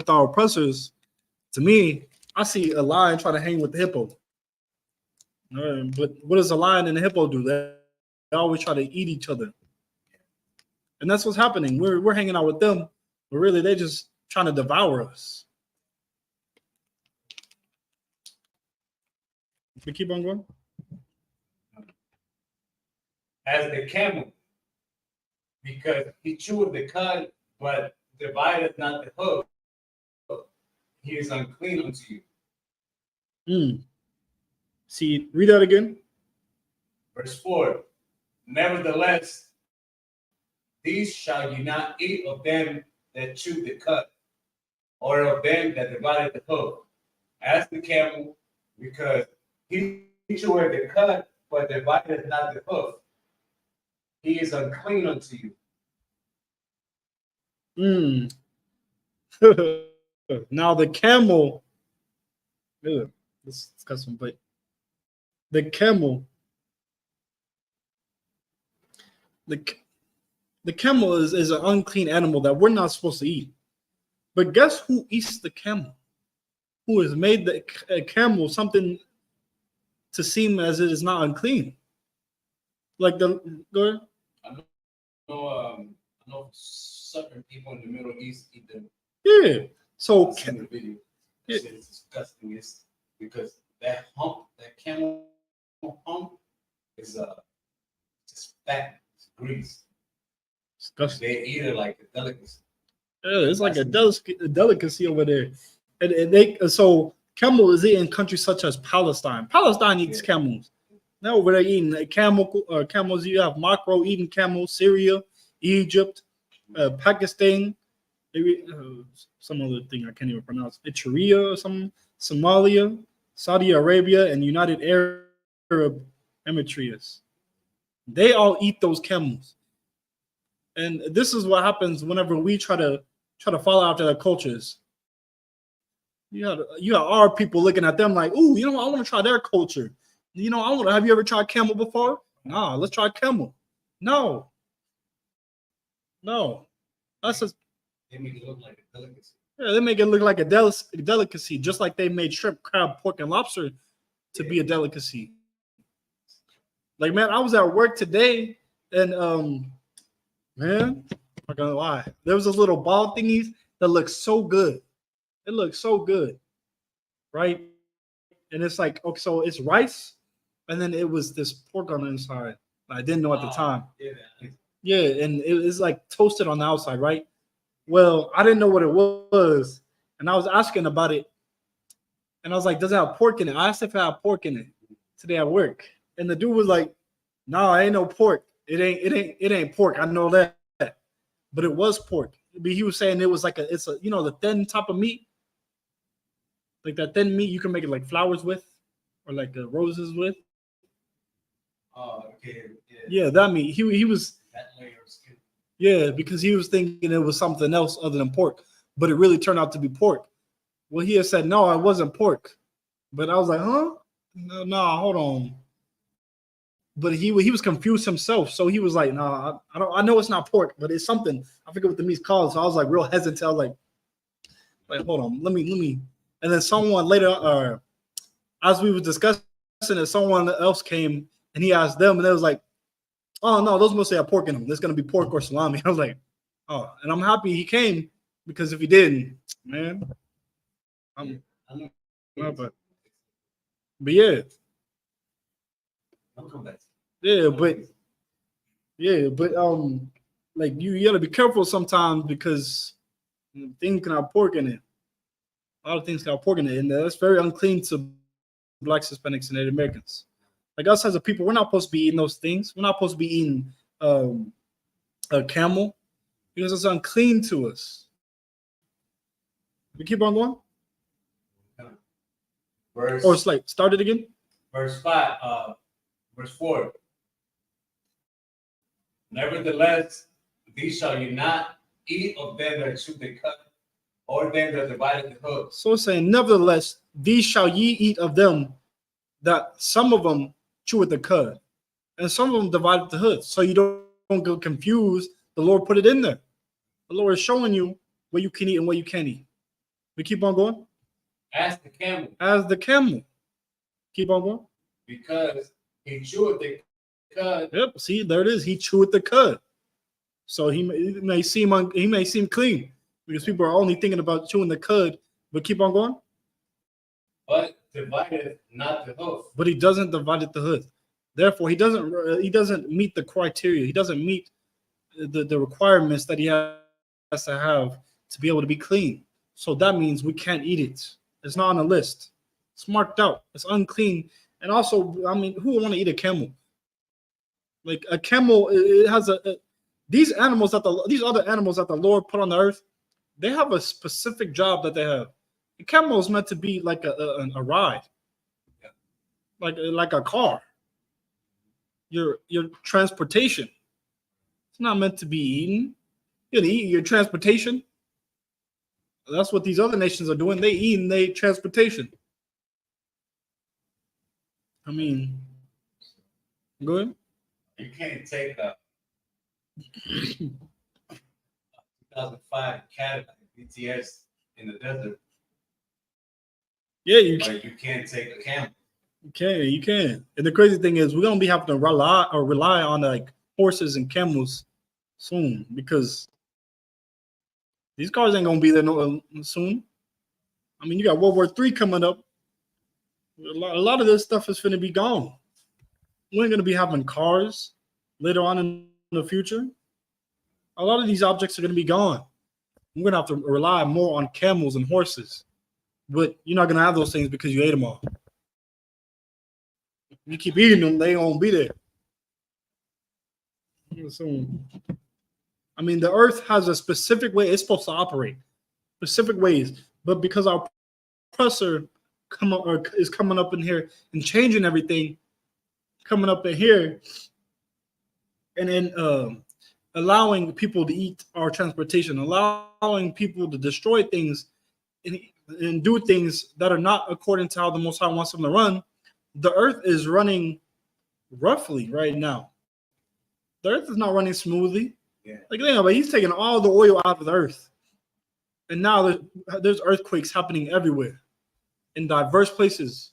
S6: our oppressors, to me, I see a lion trying to hang with the hippo. But what does a lion and a hippo do? They always try to eat each other. And that's what's happening. We're hanging out with them, but really they're just trying to devour us. We keep on going.
S7: As the camel, because he chewed the cud, but divided not the hoof. He is unclean unto you.
S6: See, read that again.
S7: Verse 4. Nevertheless, these shall you not eat of them that chew the cud, or of them that divided the hoof. As the camel, because he chewed the cud, but divided not the hoof. He is unclean unto you.
S6: Now the camel, let's discuss some, but the camel, the camel is an unclean animal that we're not supposed to eat. But guess who eats the camel? Who has made the camel something to seem as it is not unclean? Like go ahead.
S7: I know certain people in the Middle East eat them.
S6: Yeah. So
S7: I've seen the video.
S6: Yeah.
S7: It's disgusting. It's because that camel hump is just fat, it's grease.
S6: disgusting.
S7: They eat it like a delicacy.
S6: Yeah, it's like a delicacy over there. And they so camel is eaten in countries such as Palestine. Palestine eats camels. Now over there eating camels. You have macro eating camels. Syria, Egypt, Pakistan. Maybe some other thing I can't even pronounce. Eritrea or some Somalia, Saudi Arabia, and United Arab Emirates. They all eat those camels. And this is what happens whenever we try to follow after their cultures. You got our people looking at them like, ooh, I want to try their culture. Have you ever tried camel before? Nah, let's try camel. No. That's just
S7: They make it look like a delicacy.
S6: they make it look like a delicacy, just like they made shrimp, crab, pork, and lobster to be a delicacy. Like, man, I was at work today, and man, I'm not gonna lie, there was those little ball thingies that look so good. It looks so good, right? And it's like, okay, so it's rice, and then it was this pork on the inside. I didn't know at the time. Yeah, and it was like toasted on the outside, right? Well, I didn't know what it was, and I was asking about it, and I was like, "Does it have pork in it?" I asked if it had pork in it today at work, and the dude was like, "No, ain't no pork. It ain't pork. I know that, but it was pork." But he was saying it was like it's the thin type of meat, like that thin meat you can make it like flowers with, or like roses with.
S7: Oh, okay.
S6: Yeah, that meat. He was.
S7: That layer of skin.
S6: Yeah, because he was thinking it was something else other than pork, but it really turned out to be pork. Well, he had said, no, it wasn't pork. But I was like, huh? No, hold on. But he was confused himself. So he was like, no, I know it's not pork, but it's something. I forget what the meat's called. So I was like real hesitant. I was like, hold on, let me. And then someone later, as we were discussing it, someone else came and he asked them, and they was like, oh no, those mostly have pork in them. There's gonna be pork or salami. I was like, oh, and I'm happy he came, because if he didn't, man, but yeah,
S7: I'll come back.
S6: yeah, but like you gotta be careful sometimes because things can have pork in it. A lot of things got pork in it, and that's very unclean to Blacks, Hispanics, and Native Americans. Like us as a people, we're not supposed to be eating those things. We're not supposed to be eating a camel because it's unclean to us. We keep on going. Or it's like start it again.
S7: Verse 4. Nevertheless, these shall you not eat of them that chew the cud, or them that divided the hoof.
S6: So it's saying, nevertheless, these shall ye eat of them, that some of them chew at the cud, and some of them divided the hood. So you don't get confused. The Lord put it in there. The Lord is showing you what you can eat and what you can't eat. We keep on going.
S7: As the camel.
S6: As the camel. Keep on going.
S7: Because he chewed the cud.
S6: Yep. See, there it is. He chewed the cud. So he may seem clean because people are only thinking about chewing the cud. But keep on going.
S7: But divided not the hoof.
S6: But he doesn't divide the hood. Therefore, he doesn't meet the criteria. He doesn't meet the requirements that he has to have to be able to be clean. So that means we can't eat it. It's not on the list. It's marked out. It's unclean. And also, I mean, who would want to eat a camel? Like a camel, it has these other animals that the Lord put on the earth, they have a specific job that they have. A camel is meant to be like a ride, like a car. Your transportation. It's not meant to be eaten. You're gonna eat your transportation. That's what these other nations are doing. They eat their transportation. I mean, go ahead.
S7: You can't take a 2005 Cadillac BTS in the desert.
S6: Yeah, you
S7: can't take a camel.
S6: You can. And the crazy thing is, we're gonna be having to rely on like horses and camels soon because these cars ain't gonna be there soon. I mean, you got World War III coming up. A lot of this stuff is going to be gone. We ain't going to be having cars later on in the future. A lot of these objects are going to be gone. We're going to have to rely more on camels and horses. But you're not going to have those things because you ate them all. If you keep eating them, they won't be there. So, I mean, the earth has a specific way it's supposed to operate, specific ways. But because our oppressor is coming up in here and changing everything, coming up in here, and then allowing people to eat our transportation, allowing people to destroy things and do things that are not according to how the Most High wants them to run. The earth is running roughly right now. The earth is not running smoothly.
S7: Yeah.
S6: Like, but he's taking all the oil out of the earth. And now there's earthquakes happening everywhere in diverse places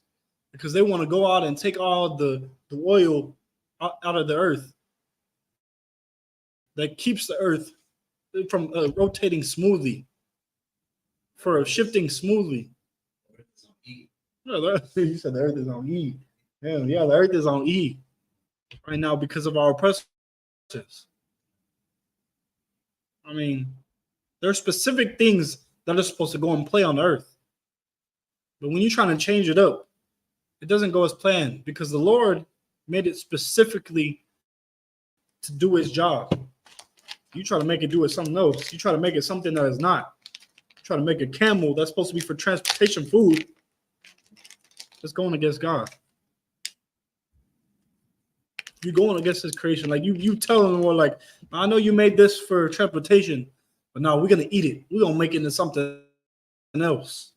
S6: because they want to go out and take all the oil out of the earth that keeps the earth from rotating smoothly, for shifting smoothly. You said the earth is on E. Yeah, the earth is on E right now because of our oppressors. I mean, there are specific things that are supposed to go and play on the earth. But when you're trying to change it up, it doesn't go as planned because the Lord made it specifically to do his job. You try to make it do it something else. You try to make it something that is not. You try to make a camel that's supposed to be for transportation food. It's going against God. You're going against his creation. Like you telling them, like, I know you made this for transportation, but now we're gonna eat it. We're gonna make it into something else.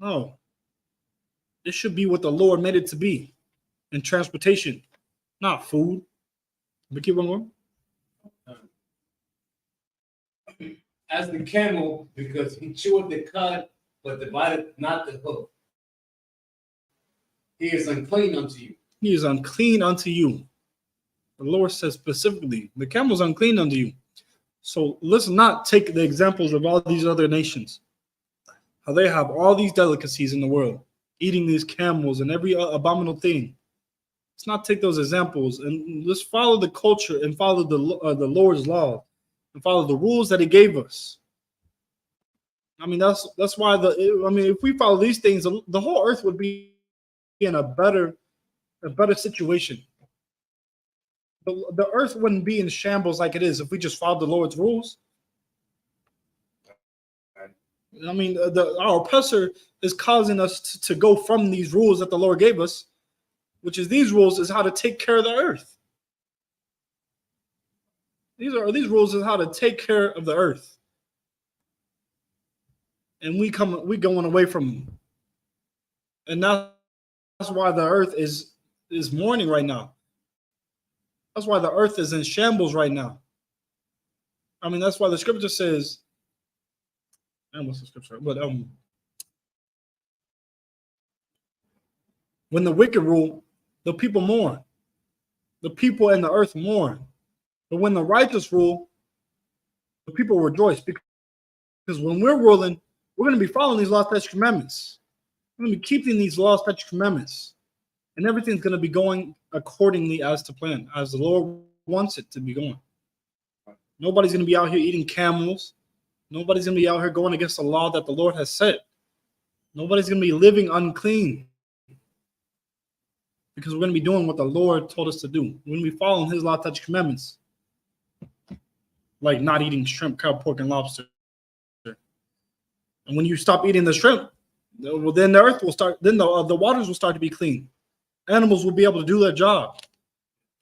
S6: No. This should be what the Lord made it to be in transportation, not food. But keep on going.
S7: As the camel, because he chewed the cud, but divided not the hoof. He is unclean unto you.
S6: He is unclean unto you. The Lord says specifically, the camel is unclean unto you. So let's not take the examples of all these other nations, how they have all these delicacies in the world, eating these camels and every abominable thing. Let's not take those examples and let's follow the culture and follow the Lord's law and follow the rules that he gave us. I mean, that's why if we follow these things, the whole earth would be in a better situation. The earth wouldn't be in shambles like it is if we just followed the Lord's rules. I mean, our oppressor is causing us to go from these rules that the Lord gave us, which is these rules is how to take care of the earth. These rules is how to take care of the earth. And we going away from them. And that's why the earth is mourning right now. That's why the earth is in shambles right now. I mean, that's why the scripture says, and what's the scripture? But when the wicked rule, the people mourn. The people and the earth mourn. But when the righteous rule, the people rejoice. Because when we're ruling, we're going to be following these laws, statutes, commandments. We're going to be keeping these laws, statutes, commandments. And everything's going to be going accordingly as to plan, as the Lord wants it to be going. Nobody's going to be out here eating camels. Nobody's going to be out here going against the law that the Lord has set. Nobody's going to be living unclean. Because we're going to be doing what the Lord told us to do. We're going to be following his law, statutes, commandments. Like not eating shrimp, crab, pork, and lobster. And when you stop eating the shrimp, well, then the earth will start, then the waters will start to be clean. Animals will be able to do their job.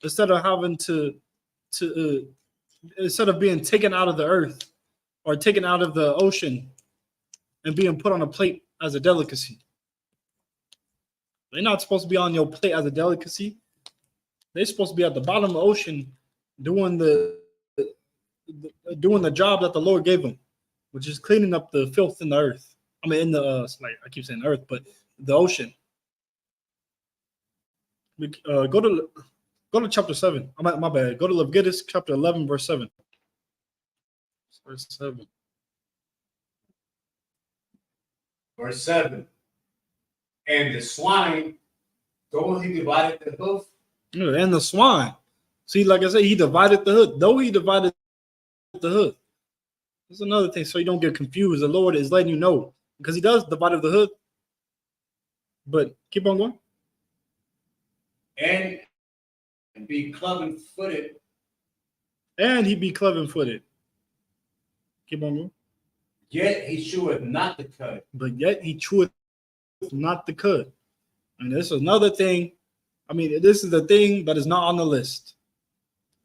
S6: Instead of having instead of being taken out of the earth or taken out of the ocean and being put on a plate as a delicacy. They're not supposed to be on your plate as a delicacy. They're supposed to be at the bottom of the ocean doing the job that the Lord gave them, which is cleaning up the filth in the earth. I mean, in the I keep saying earth, but the ocean. Go to chapter 7. My bad. Go to Leviticus chapter 11, verse 7. Verse 7.
S7: Verse 7. And the swine, though he divided the hoof.
S6: And the swine. See, like I said, he divided the hood. Though he divided the hood. That's another thing, so you don't get confused. The Lord is letting you know, because he does divide the hood. But keep on going.
S7: And be cloven-footed.
S6: And he be cloven-footed. Keep on going.
S7: Yet he cheweth not the cud.
S6: But yet he cheweth not the cud. And this is another thing. I mean, this is the thing that is not on the list.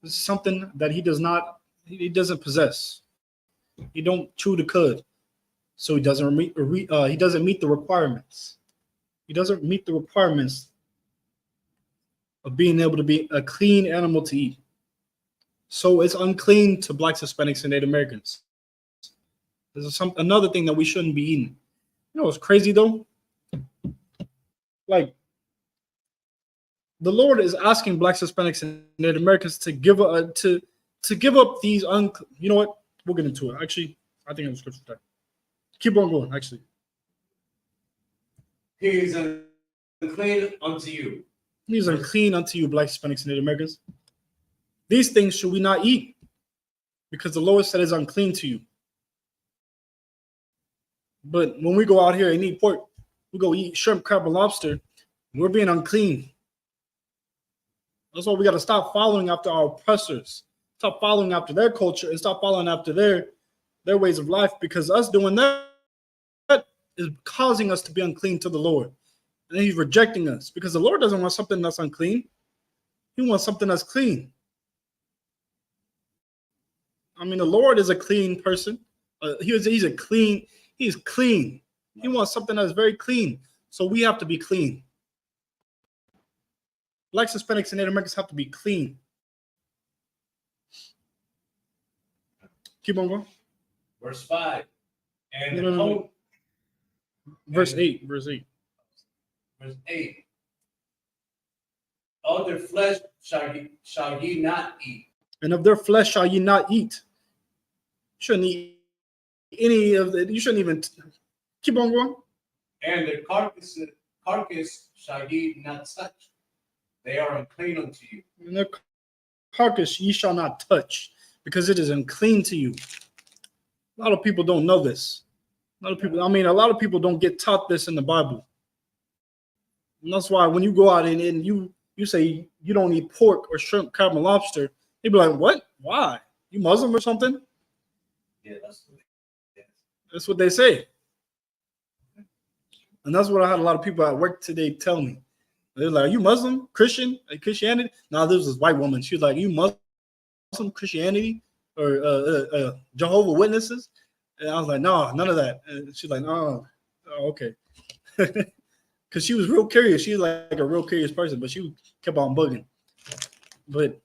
S6: This is something that he doesn't possess. He don't chew the cud. So he doesn't meet the requirements. He doesn't meet the requirements of being able to be a clean animal to eat. So it's unclean to blacks, Hispanics, and Native Americans. This is another thing that we shouldn't be eating. You know what's crazy though? Like, the Lord is asking blacks, Hispanics, and Native Americans to give up these you know what? We'll get into it. Actually, I think it was scripture time. Keep on going, actually.
S7: He is unclean unto you.
S6: He is unclean unto you, blacks, Hispanics, and Native Americans. These things should we not eat, because the Lord said it's unclean to you. But when we go out here and eat pork, we go eat shrimp, crab, and lobster, we're being unclean. That's why we got to stop following after our oppressors. Stop following after their culture and stop following after their ways of life, because us doing that is causing us to be unclean to the Lord. And he's rejecting us, because the Lord doesn't want something that's unclean. He wants something that's clean. I mean, the Lord is a clean person. He's clean. He wants something that's very clean. So we have to be clean. Blacks, Hispanics, and Native Americans have to be clean. Keep on going.
S7: Verse 5. And
S6: no. Verse 8. Verse 8.
S7: Verse 8. Of their flesh shall ye not eat. And of
S6: their flesh shall ye not eat. You shouldn't eat any of it. You shouldn't even keep on going.
S7: And their carcass shall ye not touch. They are unclean unto you.
S6: And their carcass ye shall not touch, because it is unclean to you. A lot of people don't know this. A lot of people. I mean, a lot of people don't get taught this in the Bible, and that's why when you go out and you say you don't eat pork or shrimp, crab, and lobster, they be like, "What? Why? You Muslim or something?"
S7: Yeah,
S6: That's what they say. And that's what I had a lot of people at work today tell me. They're like, "Are you Muslim, Christian, like Christianity?" Now there's this white woman. She's like, "You Muslim, Christianity, or Jehovah Witnesses?" And I was like, "No, none of that." And she's like, "Oh, okay." Because she was real curious. She's like a real curious person, but she kept on bugging. But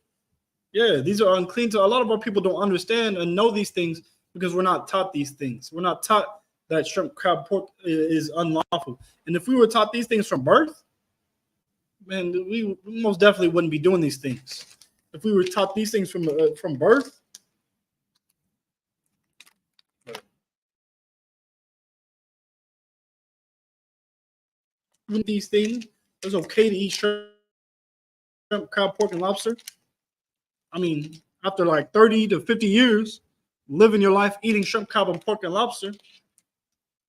S6: yeah, these are unclean. So a lot of our people don't understand and know these things because we're not taught these things. We're not taught that shrimp, crab, pork is unlawful. And if we were taught these things from birth, man, we most definitely wouldn't be doing these things. If we were taught these things from birth, these things, it's okay to eat shrimp, crab, pork, and lobster. I mean, after like 30 to 50 years living your life eating shrimp, crab, and pork and lobster,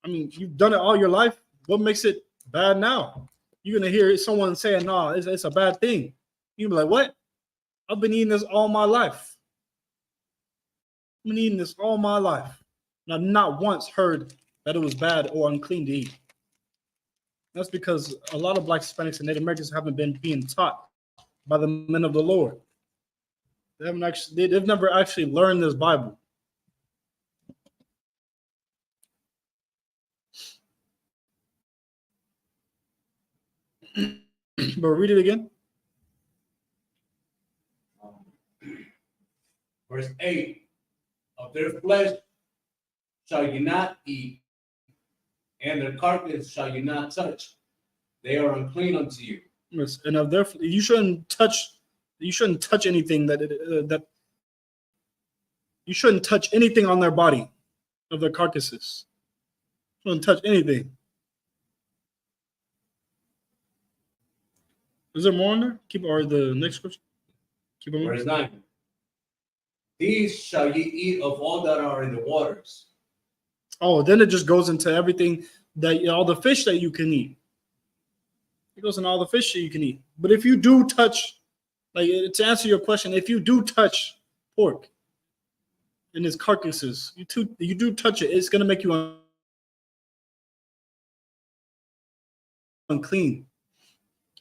S6: I mean, you've done it all your life. What makes it bad now? You're gonna hear someone saying, "No, it's a bad thing." You'll be like, "What? I've been eating this all my life. I've been eating this all my life, and I've not once heard that it was bad or unclean to eat." That's because a lot of Black, Hispanics, and Native Americans haven't been being taught by the men of the Lord. They've never actually learned this Bible. But read it again.
S7: Verse 8, of their flesh shall you not eat, and their carcass shall you not touch. They are unclean unto you.
S6: Yes, and of their you shouldn't touch anything that you shouldn't touch anything on their body of their carcasses. You shouldn't touch anything. Is there more on there? Or the next scripture? Keep on.
S7: Verse 9. These shall ye eat of all that are in the waters.
S6: Oh, then it just goes into everything all the fish that you can eat. It goes in all the fish that you can eat. But if you do touch, like to answer your question, if you do touch pork and its carcasses, you do touch it, it's gonna make you unclean.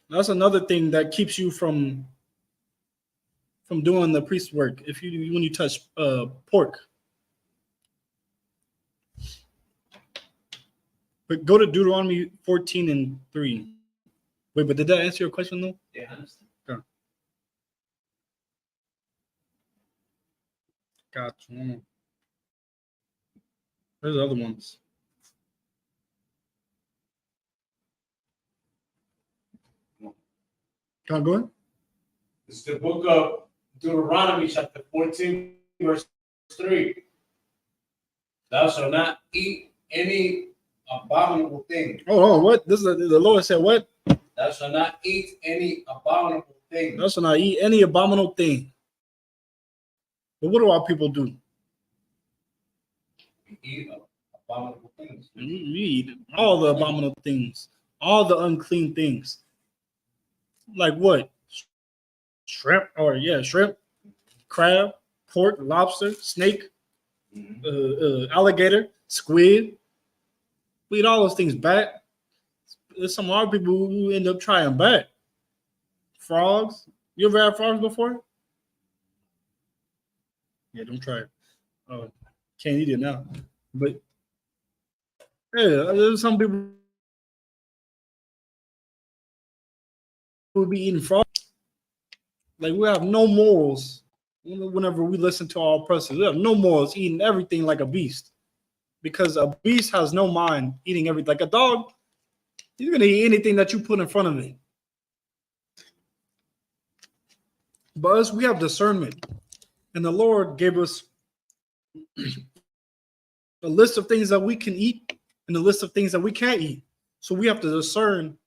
S6: That's another thing that keeps you from doing the priest work. When you touch pork. But go to Deuteronomy 14:3. Wait, but did that answer your question though?
S7: Yeah, I understand.
S6: Okay. Gotcha. There's the other ones. Can I go ahead?
S7: It's the book of Deuteronomy, chapter 14, verse 3. Thou shalt not eat any abominable thing.
S6: Oh, what? This is the Lord said what?
S7: Thou shalt not eat any abominable thing.
S6: Thou shalt not eat any abominable thing. But what do our people do?
S7: We eat abominable things.
S6: We eat all the abominable things, all the unclean things. Like what? Shrimp, crab, pork, lobster, snake, alligator, squid. We eat all those things. Bat. There's some of our people who end up trying bat. Frogs. You ever had frogs before? Yeah, don't try it. Can't eat it now. But yeah, there's some people who be eating frogs. Like we have no morals whenever we listen to our oppressors. We have no morals eating everything like a beast. Because a beast has no mind eating everything. Like a dog, you're gonna eat anything that you put in front of it. But us, we have discernment. And the Lord gave us a list of things that we can eat and a list of things that we can't eat. So we have to discern.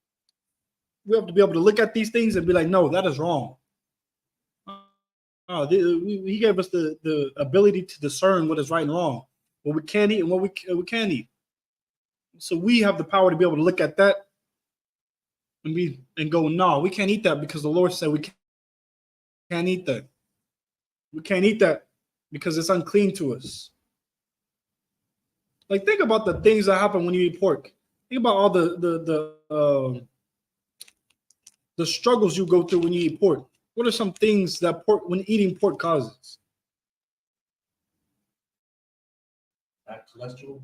S6: We have to be able to look at these things and be like, no, that is wrong. He gave us the ability to discern what is right and wrong, what we can eat and what we can't eat. So we have the power to be able to look at that and go, no, we can't eat that because the Lord said we can't eat that. We can't eat that because it's unclean to us. Like, think about the things that happen when you eat pork. Think about all the struggles you go through when you eat pork. What are some things that when eating pork causes?
S7: High cholesterol.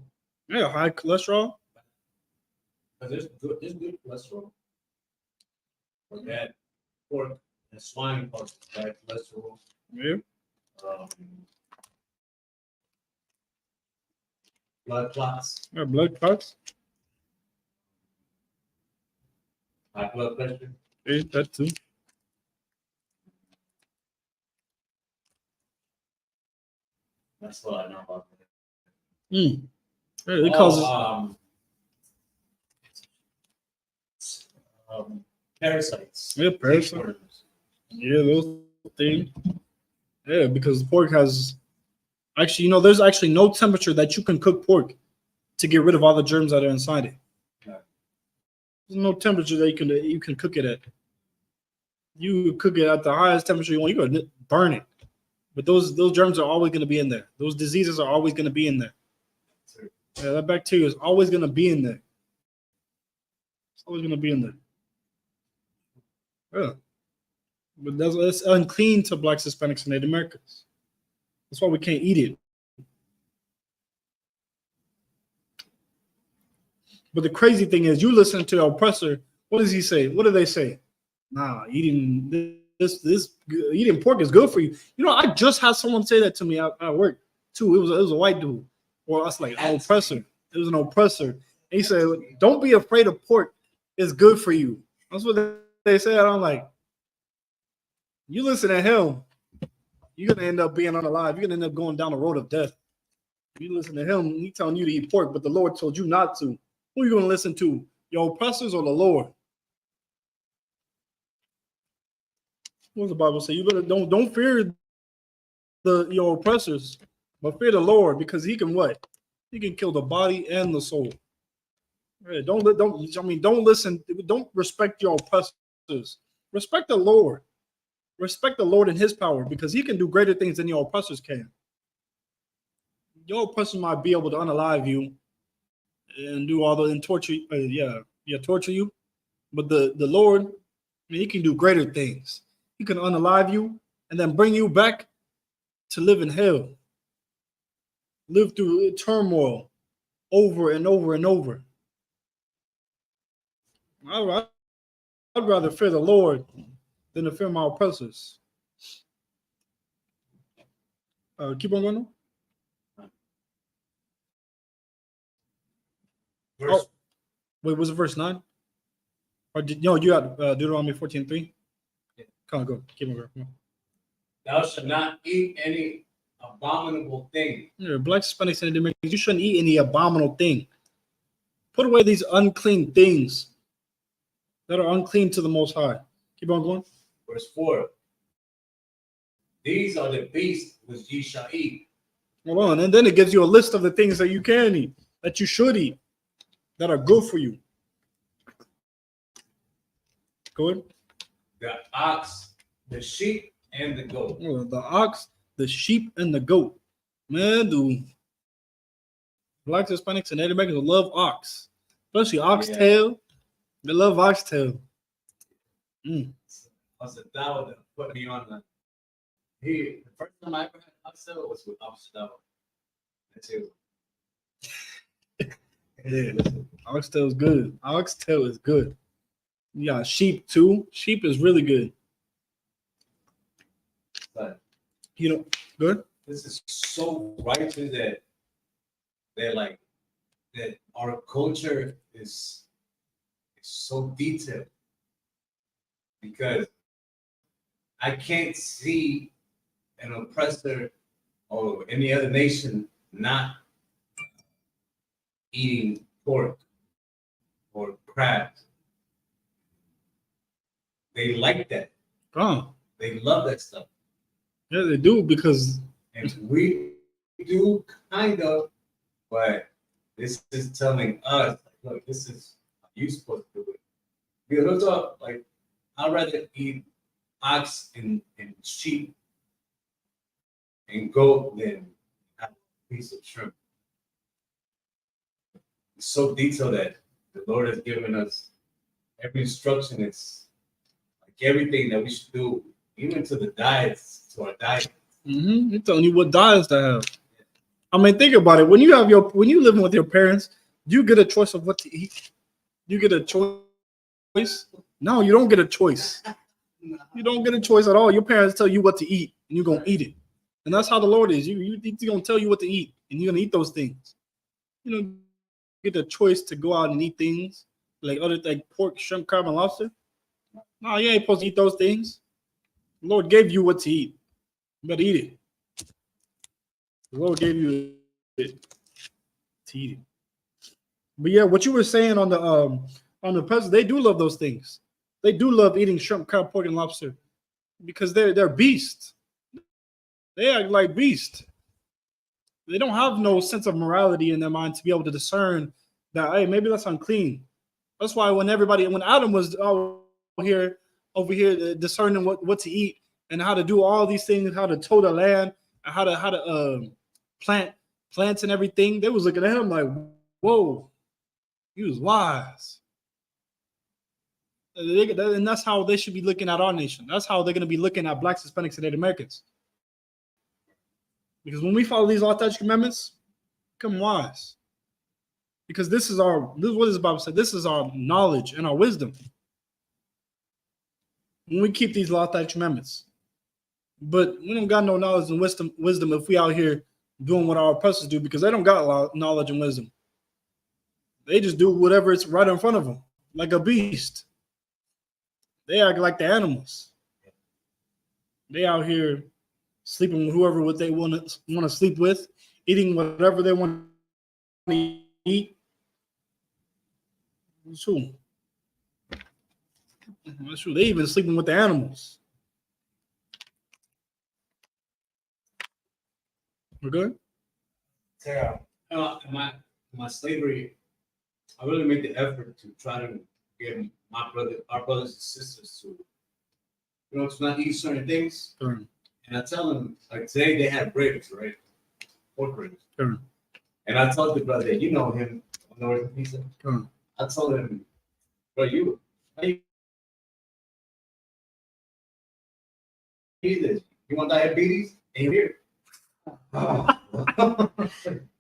S6: Yeah, high cholesterol.
S7: Because there's good cholesterol. But that pork and swine causes bad cholesterol.
S6: Yeah.
S7: Blood clots,
S6: Yeah, blood clots.
S7: high blood pressure.
S6: Yeah, that too.
S7: That's what I know about that.
S6: Yeah, it causes
S7: parasites.
S6: yeah, parasites. Yeah, those things. Yeah, because pork has actually, there's actually no temperature that you can cook pork to get rid of all the germs that are inside it.
S7: Okay.
S6: There's no temperature that you can cook it at. You cook it at the highest temperature you want, you're gonna burn it. But those germs are always gonna be in there. Those diseases are always gonna be in there. Yeah, that bacteria is always gonna be in there. It's always gonna be in there. Yeah. But that's unclean to Blacks, Hispanics, and Native Americans. That's why we can't eat it. But the crazy thing is, you listen to the oppressor. What does he say? What do they say? Nah, eating eating pork is good for you. I just had someone say that to me at work too. It was a white dude. Well, I was like, an oppressor. It was an oppressor. And he said, "Don't be afraid of pork. It's good for you." That's what they said. I'm like, you listen to him, you're gonna end up being unalive. You're gonna end up going down the road of death. You listen to him, he's telling you to eat pork, but the Lord told you not to. Who are you gonna listen to? Your oppressors or the Lord? What does the Bible say? You better don't fear your oppressors, but fear the Lord, because he can what? He can kill the body and the soul. Right? Don't listen. Don't respect your oppressors. Respect the Lord. Respect the Lord and his power, because he can do greater things than your oppressors can. Your oppressors might be able to unalive you and do all and torture, torture you. But the Lord, he can do greater things. He can unalive you and then bring you back to live in hell. Live through turmoil over and over and over. I'd rather fear the Lord than to fear my oppressors. Keep on going. Wait, was it verse 9? Or you had Deuteronomy 14:3?
S7: Yeah.
S6: Come on, go. Keep on going.
S7: Thou shalt not eat any abominable thing.
S6: Yeah, Blacks, Hispanics, and Americans, you shouldn't eat any abominable thing. Put away these unclean things that are unclean to the Most High. Keep on going.
S7: Verse 4. These are the beasts which ye shall eat.
S6: Hold on. And then it gives you a list of the things that you can eat, that you should eat, that are good for you. Go ahead.
S7: The ox, the sheep, and the goat.
S6: Oh, the ox, the sheep, and the goat. Man, dude. Blacks, Hispanics, and Native Americans love ox. Especially oxtail. Yeah. They love oxtail.
S7: I said, that would put me on the first time I ever had oxtail was with Officer Davo. That's it.
S6: Yeah, oxtail is good. Oxtail is good. Yeah, sheep too. Sheep is really good.
S7: But
S6: good.
S7: This is so righteous that our culture is so detailed, because I can't see an oppressor or any other nation not eating pork or crab. They like that.
S6: Oh.
S7: They love that stuff.
S6: Yeah, they do, because
S7: and we do kind of, but this is telling us, look, this is how you supposed to do it. Because also, like, I'd rather eat ox and sheep and goat than have a piece of shrimp. It's so detailed that the Lord has given us every instruction. It's like everything that we should do, even to the diets, to our diet.
S6: It's telling you what diets to have. I mean, think about it. When you living with your parents, you get a choice of what to eat. You get a choice. No, you don't get a choice. You don't get a choice at all. Your parents tell you what to eat, and you're gonna eat it. And that's how the Lord is. He's gonna tell you what to eat, and you're gonna eat those things. You don't get the choice to go out and eat things like pork, shrimp, crab, and lobster. No, you ain't supposed to eat those things. The Lord gave you what to eat. You better eat it. The Lord gave you it to eat it. But yeah, what you were saying on the president, they do love those things. They do love eating shrimp, crab, pork, and lobster because they're beasts. They act like beasts. They don't have no sense of morality in their mind to be able to discern that, hey, maybe that's unclean. That's why when Adam was over here discerning what to eat and how to do all these things, how to toe the land, and how to plant plants and everything, they was looking at him like, whoa, he was wise. And that's how they should be looking at our nation. That's how they're going to be looking at Blacks, Hispanics, and Native Americans. Because when we follow these law, statutes, commandments, become wise. Because this is what the Bible said. This is our knowledge and our wisdom. When we keep these law, statutes, commandments. But we don't got no knowledge and wisdom if we out here doing what our oppressors do, because they don't got knowledge and wisdom. They just do whatever is right in front of them, like a beast. They act like the animals. They out here sleeping with whoever they want to sleep with, eating whatever they want to eat. That's true. That's true. They even sleeping with the animals. We're good?
S7: Sarah, my slavery, I really made the effort to try to get our brothers and sisters to not eat certain things.
S6: Sure.
S7: And I tell them, like today they had ribs, right? Pork ribs.
S6: Sure.
S7: And I told the brother, you know him, Northern Pizza.
S6: Sure.
S7: I told him, bro, you eat this. You want diabetes? And you're here.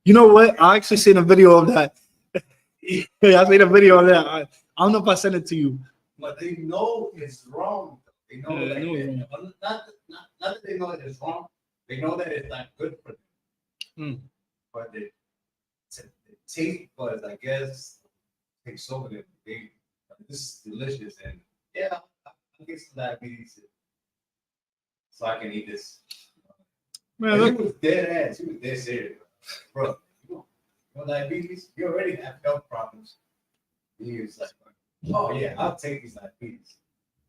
S6: You know what? I actually seen a video of that. I seen a video of that. I don't know if I sent it to you.
S7: But they know it's wrong. They know
S6: Yeah,
S7: that
S6: I know it's
S7: not that they know that it's wrong. They know that it's not good for them. But the taste buds, I guess, takes over them. This is delicious, and yeah, I'll get some diabetes so I can eat this.
S6: Man,
S7: he was dead ass. He was dead serious, bro. You know diabetes? You already have health problems. He was like, oh yeah, I'll take these diabetes.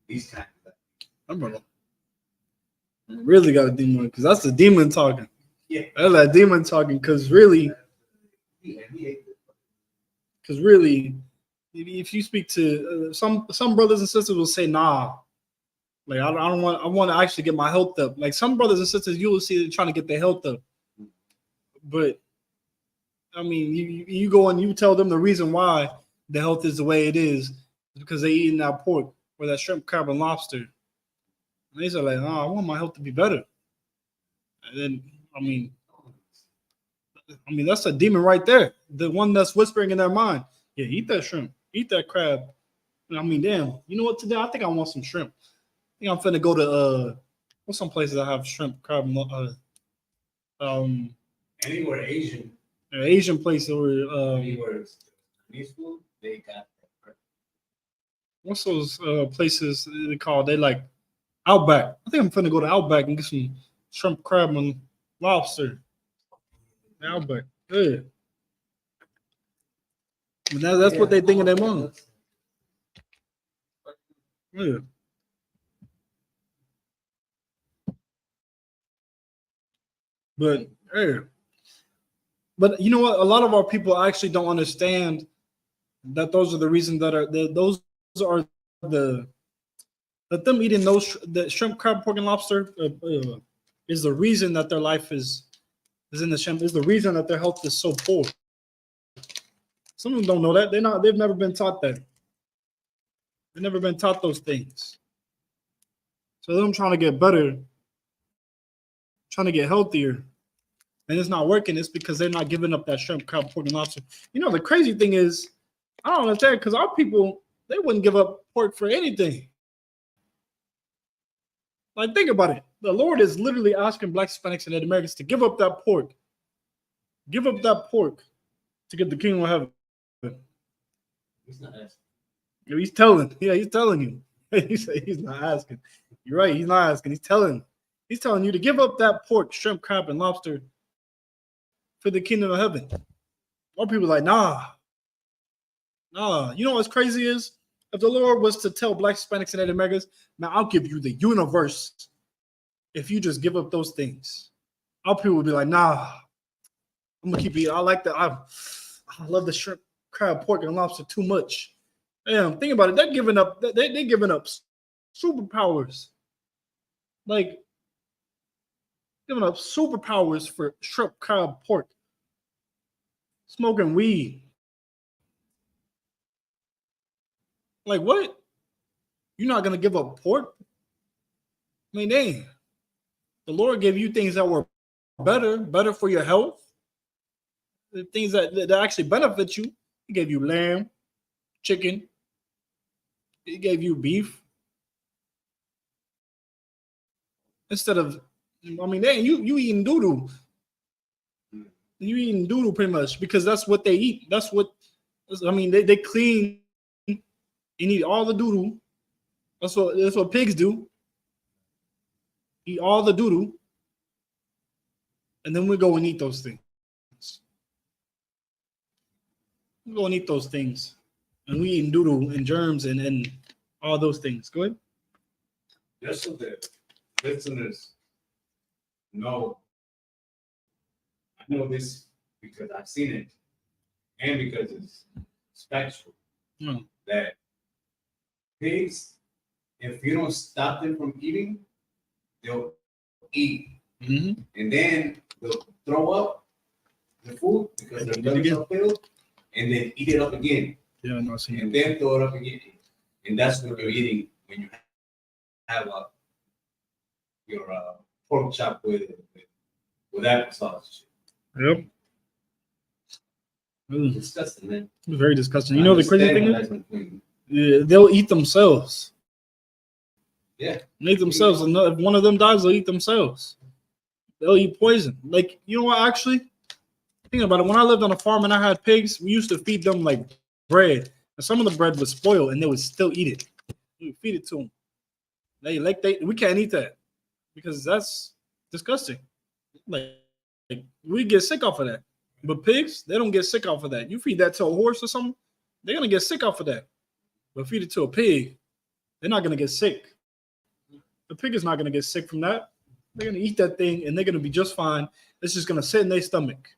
S7: These kinds of diabetes.
S6: Really got a demon, because that's the demon talking.
S7: Yeah.
S6: That's that demon talking, because really, if you speak to some brothers and sisters will say, nah, like I want to actually get my health up. Like some brothers and sisters, you will see them trying to get their health up. But I mean, you go and you tell them the reason why the health is the way it is because they eating that pork or that shrimp, crab, and lobster. And they say like, I want my health to be better. And then I mean, that's a demon right there. The one that's whispering in their mind, yeah, eat that shrimp, eat that crab. I mean, damn, you know what? Today I think I want some shrimp. I think I'm finna go to what's some places that have shrimp, crab,
S7: anywhere Asian.
S6: Asian place or
S7: Anywhere Chinese food, they got that.
S6: What's those places they call? They like Outback. I think I'm finna go to Outback and get some shrimp, crab, and lobster. Outback, yeah. But that's what they think in their mind. Yeah. But hey, But you know what? A lot of our people actually don't understand that those are the reasons that those are the that them eating the shrimp, crab, pork, and lobster is the reason that their life is in the shrimp. Is the reason that their health is so poor. Some of them don't know that. They've never been taught that. They've never been taught those things. So them trying to get better, trying to get healthier, and it's not working. It's because they're not giving up that shrimp, crab, pork, and lobster. You know, the crazy thing is, I don't understand, because our people, they wouldn't give up pork for anything. Like, think about it. The Lord is literally asking Black Hispanics and Native Americans to give up that pork. Give up that pork to get the kingdom of heaven.
S7: He's not asking.
S6: He's telling. Yeah, he's telling you. He's not asking. You're right. He's not asking. He's telling. He's telling you to give up that pork, shrimp, crab, and lobster for the kingdom of heaven. More people are like, nah. You know what's crazy is? If the Lord was to tell Black Hispanics and Native Americans, man, I'll give you the universe if you just give up those things. Our people would be like, nah, I'm gonna keep eating. I like that. I love the shrimp, crab, pork, and lobster too much. Damn, think about it. They're giving up. They're giving up superpowers. Like giving up superpowers for shrimp, crab, pork, smoking weed. Like what? You're not gonna give up pork? I mean, dang. The Lord gave you things that were better for your health. The things that actually benefit you. He gave you lamb, chicken. He gave you beef. Instead of, I mean, dang, you eating doo-doo. You eating doo-doo pretty much because that's what they eat. That's what, I mean, they clean and eat all the doo-doo. That's what pigs do. Eat all the doo-doo. And then we go and eat those things. We go and eat those things. And we eat doo-doo and germs and all those things. Go ahead.
S7: Just so that listeners know, I know this because I've seen it and because it's factual. That pigs, if you don't stop them from eating, they'll eat.
S6: Mm-hmm.
S7: And then they'll throw up the food because their bellies are filled, and then eat it up again.
S6: Yeah, no,
S7: and then throw it up again. And that's what you're eating when you have your pork chop with applesauce.
S6: Yep.
S7: Disgusting, man.
S6: Very disgusting. You know the crazy thing is, they'll eat themselves.
S7: Yeah.
S6: They eat themselves. And if one of them dies, they'll eat themselves. They'll eat poison. Like, you know what, actually? Think about it. When I lived on a farm and I had pigs, we used to feed them like bread. And some of the bread was spoiled and they would still eat it. We would feed it to them. We can't eat that because that's disgusting. Like we get sick off of that. But pigs, they don't get sick off of that. You feed that to a horse or something, they're going to get sick off of that. But feed it to a pig, they're not going to get sick. The pig is not going to get sick from that. They're going to eat that thing and they're going to be just fine. It's just going to sit in their stomach.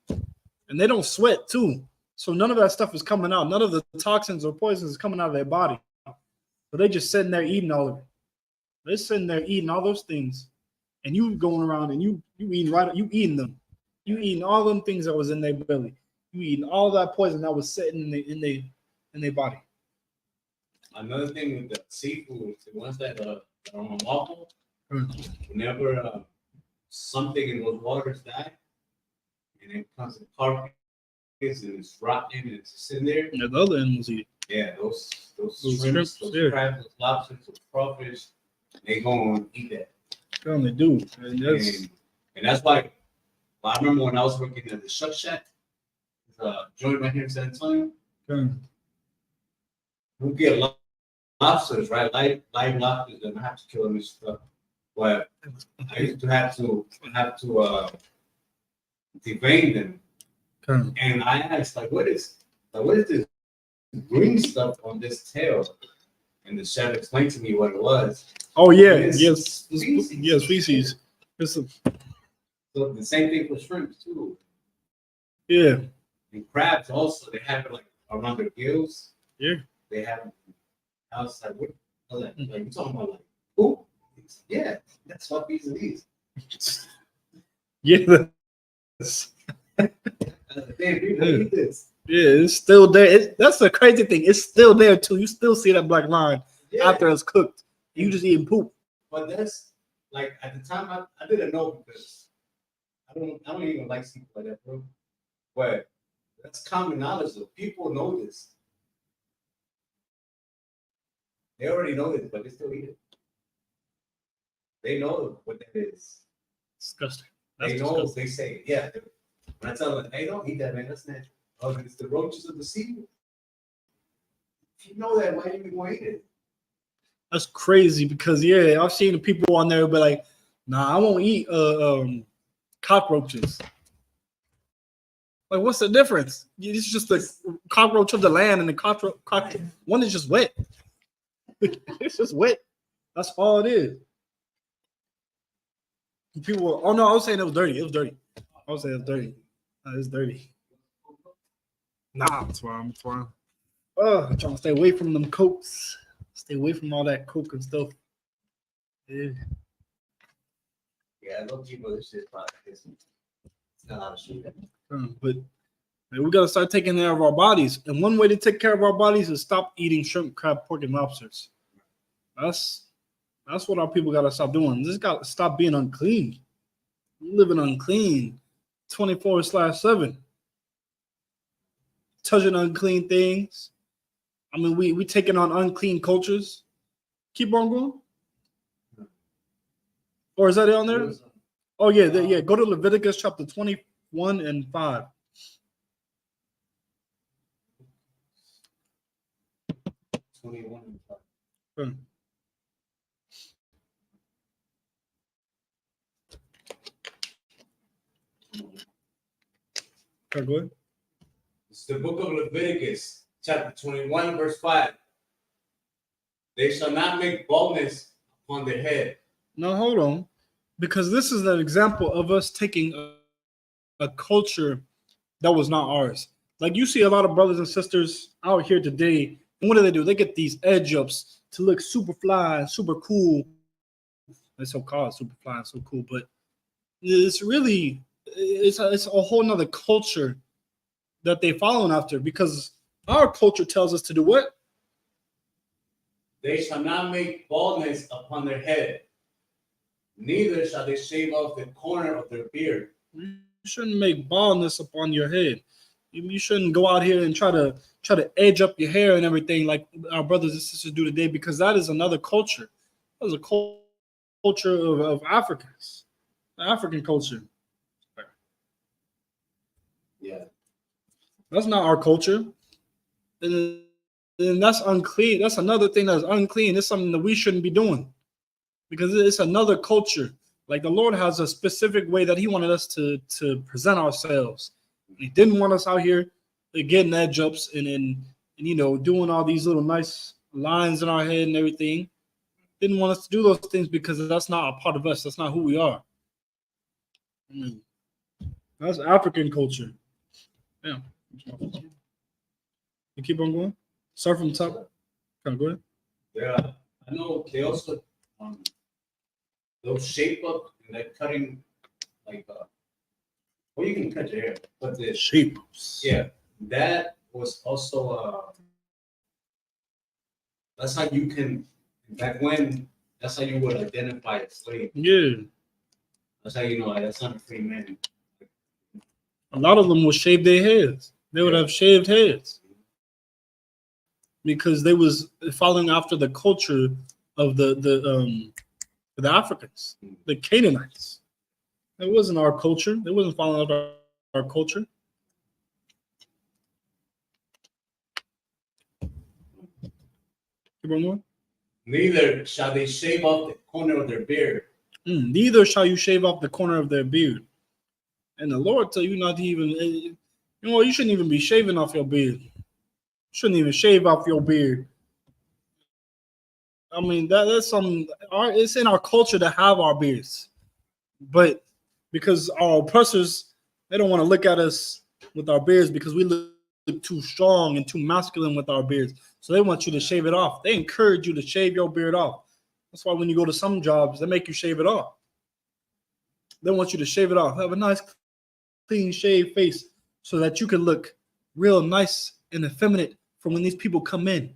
S6: And they don't sweat too. So none of that stuff is coming out. None of the toxins or poisons is coming out of their body. But they just sitting there eating all of it. They're sitting there eating all those things. And you going around and you eating them. You eating all them things that was in their belly. You eating all that poison that was sitting in their body.
S7: Another thing with the seafood, the ones that are unlawful, whenever something in those waters die, and it becomes a carcass and it's rotten and it's sitting there.
S6: Yeah, the other animals eat it.
S7: Yeah, those shrimps, those crabs, those lobsters, those crawfish, they gonna eat that.
S6: They do.
S7: And that's why. I remember when I was working at the Shuck Shack, joint right here in San Antonio. We get lobsters, right? Live lobsters, and I have to kill them and stuff. But I used to have to devein them. And I asked, what is this green stuff on this tail? And the chef explained to me what it was.
S6: Oh yeah, yes, feces.
S7: So the same thing for shrimps too.
S6: Yeah.
S7: And crabs also, they have it like around their gills.
S6: Yeah.
S7: They have. I was like, what? I was like you talking about like poop? Yeah, that's what these are these.
S6: Yeah.
S7: Damn, people eat this.
S6: Yeah, it's still there. That's the crazy thing. It's still there too. You still see that black line after it's cooked. You just eating poop.
S7: But that's like at the time I didn't know because I don't even like seafood like that, bro. But that's common knowledge though. People know this. They already know this, but they still eat it. They know what that is.
S6: Disgusting.
S7: They know. They say, yeah. When I tell them, hey, don't eat that, man. That's natural. Oh, it's the roaches of the sea. If you know that, why are you even going to eat it?
S6: That's crazy because I've seen the people on there be like, nah, I won't eat cockroaches. Like, what's the difference? It's just the cockroach of the land, and the cockroach one is just wet. It's just wet. That's all it is. People, oh no, I was saying it was dirty. It was dirty. I was saying it was dirty. It's dirty. Nah, it's fine. It's fine. I'm trying to stay away from them cokes. Stay away from all that coke and stuff. Yeah.
S7: Yeah, I love people. This shit probably it's not how to shoot it.
S6: But man, we gotta start taking care of our bodies, and one way to take care of our bodies is stop eating shrimp, crab, pork, and lobsters. That's what our people gotta stop doing. Just gotta stop being unclean. We're living unclean, 24/7. Touching unclean things. I mean, we taking on unclean cultures. Keep on going. Or is that it on there? Oh yeah, go to Leviticus chapter 21 and 5. Okay, go ahead.
S7: It's the book of Leviticus, chapter 21, verse 5. They shall not make baldness upon their head.
S6: Now hold on, because this is an example of us taking a culture that was not ours. Like you see a lot of brothers and sisters out here today, and what do? They get these edge ups to look super fly, super cool. They're so called super fly and so cool, but it's really it's a whole nother culture that they following after, because our culture tells us to do what?
S7: They shall not make baldness upon their head, neither shall they shave off the corner of their beard.
S6: You shouldn't make baldness upon your head. You shouldn't go out here and try to edge up your hair and everything like our brothers and sisters do today, because that is another culture. That is a culture of Africans, African culture.
S7: Yeah,
S6: that's not our culture. And that's unclean. That's another thing that's unclean. It's something that we shouldn't be doing, because it's another culture. Like the Lord has a specific way that He wanted us to present ourselves. He didn't want us out here getting edge ups and doing all these little nice lines in our head and everything. Didn't want us to do those things because that's not a part of us. That's not who we are. That's African culture. Yeah. You keep on going. Start from the top. Kind of go ahead.
S7: Yeah, I know they also those shape up and like cutting like well, you can cut your hair, but the
S6: shapes.
S7: Yeah, that was also that's how you can back when that's how you would identify a slave.
S6: Yeah.
S7: That's how you know that's not a free man.
S6: A lot of them would shave their heads. They would have shaved heads because they was following after the culture of the Africans, the Canaanites. It wasn't our culture. It wasn't following after our culture. Keep on going.
S7: Neither shall they shave off the corner of their beard.
S6: Neither shall you shave off the corner of their beard. And the Lord tell you not to even, you shouldn't even be shaving off your beard. You shouldn't even shave off your beard. I mean, that's it's in our culture to have our beards. But because our oppressors, they don't want to look at us with our beards because we look too strong and too masculine with our beards. So they want you to shave it off. They encourage you to shave your beard off. That's why when you go to some jobs, they make you shave it off. They want you to shave it off. Have a nice, clean shaved face so that you can look real nice and effeminate for when these people come in.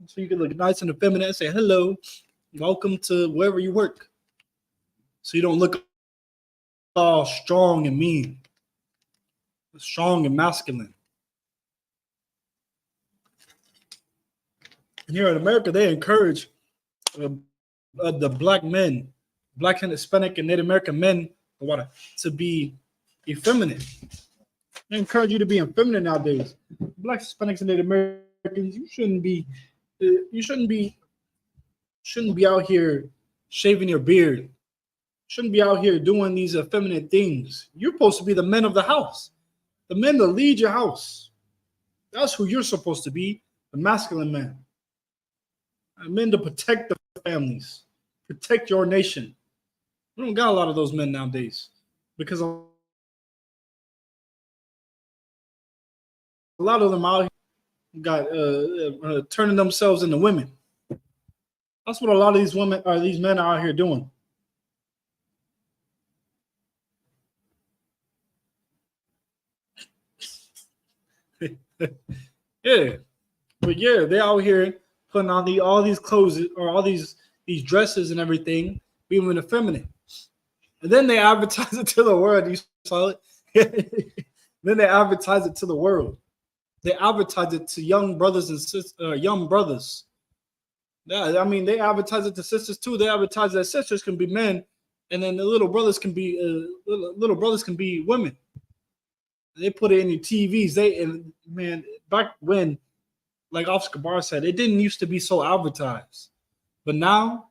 S6: So you can look nice and effeminate and say, hello, welcome to wherever you work. So you don't look all strong and mean, strong and masculine. And here in America, they encourage the black men, black and Hispanic and Native American men, to be effeminate. They encourage you to be effeminate nowadays. Black Hispanics and Native Americans, you shouldn't be out here shaving your beard. Shouldn't be out here doing these effeminate things. You're supposed to be the men of the house, the men that lead your house. That's who you're supposed to be, the masculine man. And men to protect the families, protect your nation. We don't got a lot of those men nowadays because a lot of them out here got turning themselves into women. That's what a lot of these men are out here doing. Yeah, but yeah, they're out here putting on all these clothes or all these dresses and everything, being effeminate, and then they advertise it to the world. You saw it. Then they advertise it to the world. They advertise it to young brothers and sisters, young brothers. Yeah, I mean, they advertise it to sisters too. They advertise that sisters can be men, and then the little brothers can be women. They put it in your TVs. Man, back when, like Officer Kabar said, it didn't used to be so advertised. But now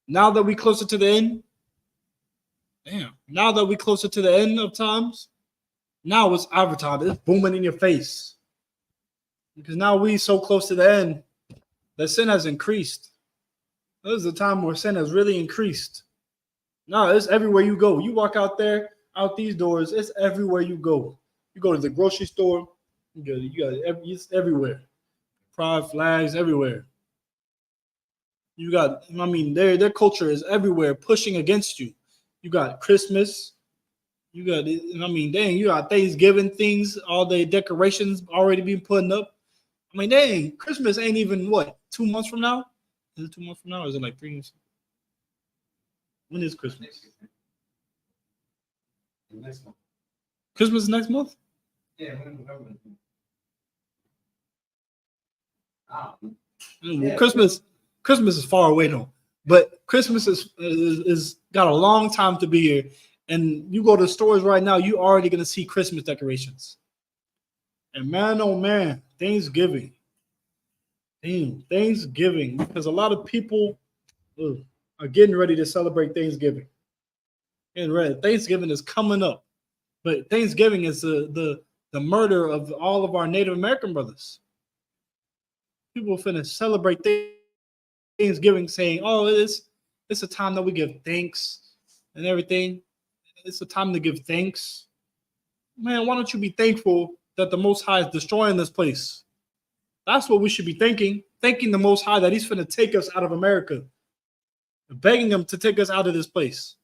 S6: that we closer to the end, now that we closer to the end of times, now it's advertised. It's booming in your face. Because now we so close to the end that sin has increased. This is a time where sin has really increased. Now it's everywhere you go. You walk out there, out these doors, it's everywhere you go. You go to the grocery store, it's everywhere. Pride flags everywhere. You got, I mean, their culture is everywhere pushing against you. You got Christmas. You got, I mean, dang, you got Thanksgiving things, all the decorations already being put up. I mean, dang, Christmas ain't even, 2 months from now? Is it 2 months from now or is it like 3 months? When is Christmas?
S7: Next month.
S6: Christmas is next month?
S7: Yeah, November.
S6: Well, Christmas is far away though, but Christmas is got a long time to be here. And you go to stores right now, you already gonna see Christmas decorations. And man, oh man, Thanksgiving, because a lot of people are getting ready to celebrate Thanksgiving. Thanksgiving is coming up, but Thanksgiving is the murder of all of our Native American brothers. People finna celebrate Thanksgiving saying, oh, it's a time that we give thanks and everything. It's a time to give thanks. Man, why don't you be thankful that the Most High is destroying this place? That's what we should be thanking the Most High that he's finna take us out of America. Begging him to take us out of this place.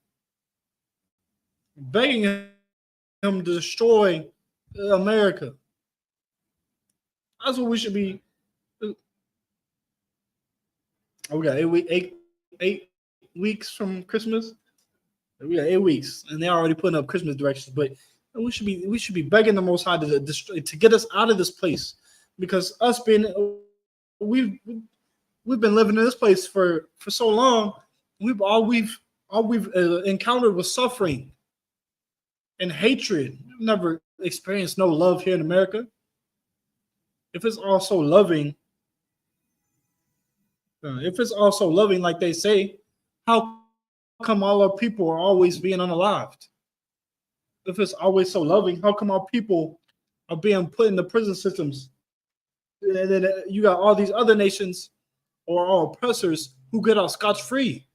S6: Begging him to destroy America. That's what we should be. We got 8 weeks from Christmas. We got 8 weeks, and they're already putting up Christmas directions. But we should be begging the Most High to get us out of this place, because we've been living in this place for so long. All we've encountered was suffering and hatred. We've never experienced no love here in America. If it's also loving, like they say, how come all our people are always being unalived? If it's always so loving, how come our people are being put in the prison systems? And then you got all these other nations or all oppressors who get out scotch-free.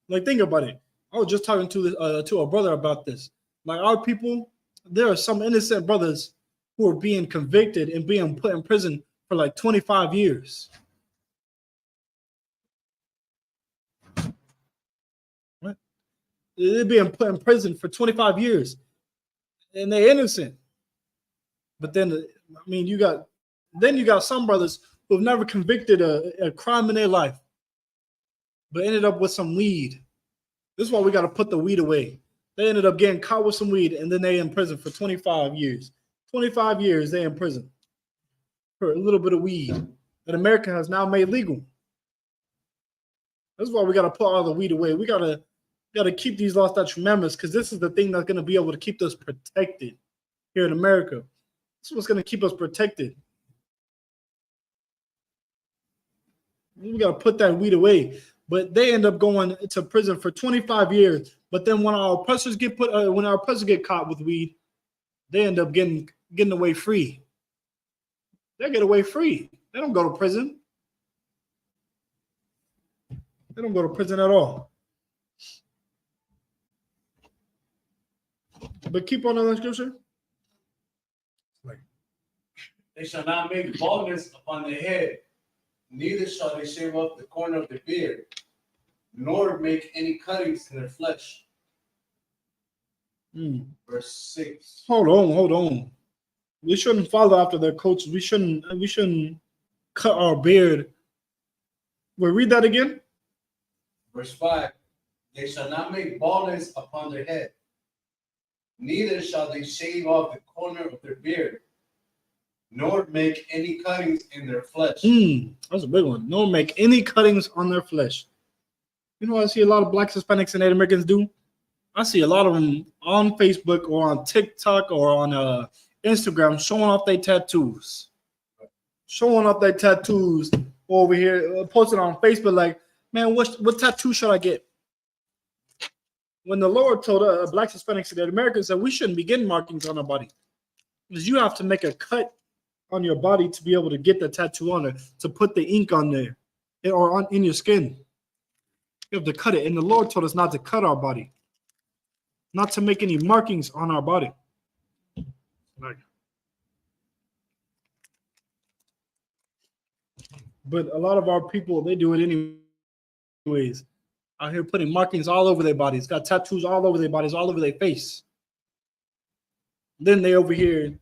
S6: Like, think about it. I was just talking to a brother about this. Like our people, there are some innocent brothers who are being convicted and being put in prison for like 25 years. What? They're being put in prison for 25 years and they're innocent. But then, I mean, you got some brothers who have never convicted a crime in their life, but ended up with some weed. This is why we got to put the weed away. They ended up getting caught with some weed, and then they in prison for 25 years. 25 years they in prison for a little bit of weed that America has now made legal. That's why we got to put all the weed away. We got to keep these laws, statutes, and amendments, because this is the thing that's going to be able to keep us protected here in America. This is what's going to keep us protected. We got to put that weed away. But they end up going to prison for 25 years. But then when our oppressors get caught with weed, they end up getting away free. They get away free. They don't go to prison. They don't go to prison at all. But keep on the scripture.
S7: They shall not make baldness upon their head, neither shall they shave off the corner of their beard, nor make any cuttings in their flesh. Verse 6.
S6: Hold on. We shouldn't follow after their coaches. We shouldn't cut our beard. We'll read that again.
S7: Verse 5. They shall not make baldness upon their head, neither shall they shave off the corner of their beard, nor make any cuttings in their flesh.
S6: That's a big one. Nor make any cuttings on their flesh. You know what I see a lot of Blacks, Hispanics, and Native Americans do? I see a lot of them on Facebook or on TikTok or on Instagram showing off their tattoos. Showing off their tattoos over here, posting on Facebook like, man, what tattoo should I get? When the Lord told Blacks, Hispanics, and Native Americans that we shouldn't be getting markings on our body, because you have to make a cut on your body to be able to get the tattoo on there, to put the ink on there or in your skin. You have to cut it. And the Lord told us not to cut our body, not to make any markings on our body. But a lot of our people, they do it anyways. Out here putting markings all over their bodies, got tattoos all over their bodies, all over their face. Then they over here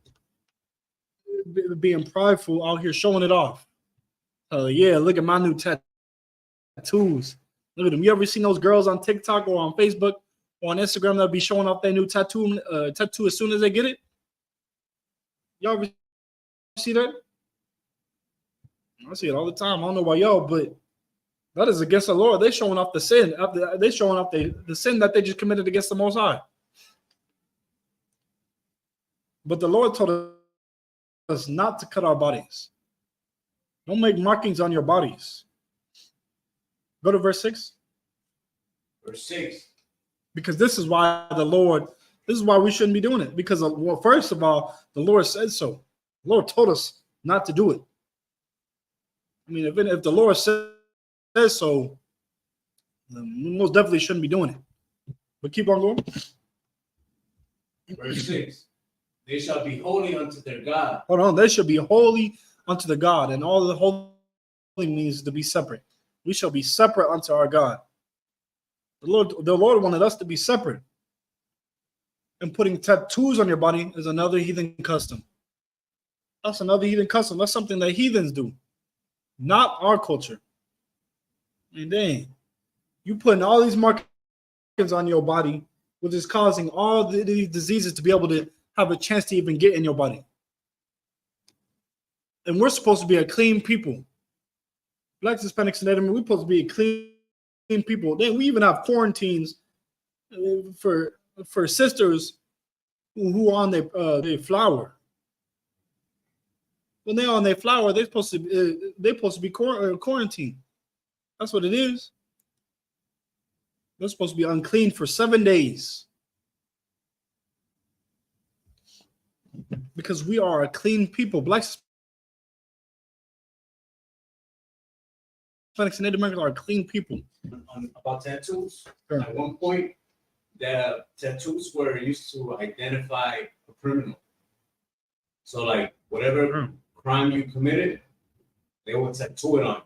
S6: being prideful, out here showing it off. Yeah, look at my new tattoos. Look at them. You ever seen those girls on TikTok or on Facebook or on Instagram that'll be showing off their new tattoo as soon as they get it? Y'all ever see that? I see it all the time. I don't know about y'all, but that is against the Lord. They're showing off the sin. They're showing off the sin that they just committed against the Most High. But the Lord told us not to cut our bodies. Don't make markings on your bodies. Go to verse 6.
S7: Verse 6.
S6: Because this is why we shouldn't be doing it. Because, well, first of all, the Lord said so. The Lord told us not to do it. I mean, if the Lord says so, then we most definitely shouldn't be doing it. But keep on going.
S7: Verse 6. They shall be holy unto their God.
S6: Hold on. They shall be holy unto the God. And all the holy means to be separate. We shall be separate unto our God. The Lord wanted us to be separate. And putting tattoos on your body is another heathen custom. That's another heathen custom. That's something that heathens do, not our culture. And dang, you putting all these markings on your body, which is causing all these diseases to be able to have a chance to even get in your body. And we're supposed to be a clean people. Blacks, Hispanics, and Native Americans, we're supposed to be a clean people. Then we even have quarantines for sisters who are on their flower. When they're on their flower, they're supposed to be quarantined. That's what it is. They're supposed to be unclean for 7 days. Because we are a clean people. Blacks, Hispanics, and Native Americans are clean people.
S7: About tattoos,
S6: Sure.
S7: At one point, the tattoos were used to identify a criminal. So like whatever crime you committed, they would tattoo it on you.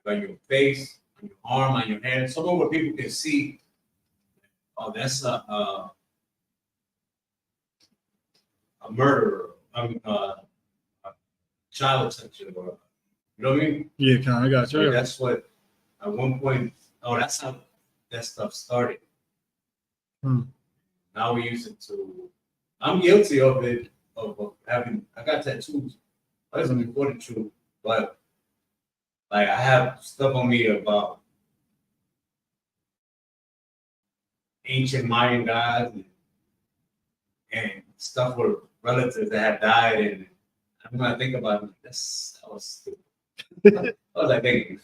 S7: Like on your face, on your arm, on your hand, somewhere where people can see, oh, that's a murderer, a child toucher, or you know what I mean?
S6: Yeah, I got you.
S7: So that's what at one point. Oh, that's how that stuff started. Now we use it to. I'm guilty of it. Of having. I got tattoos. That isn't important true, but like I have stuff on me about ancient Mayan gods and stuff with relatives that have died, and I'm gonna think about it. That was stupid. What was I thinking?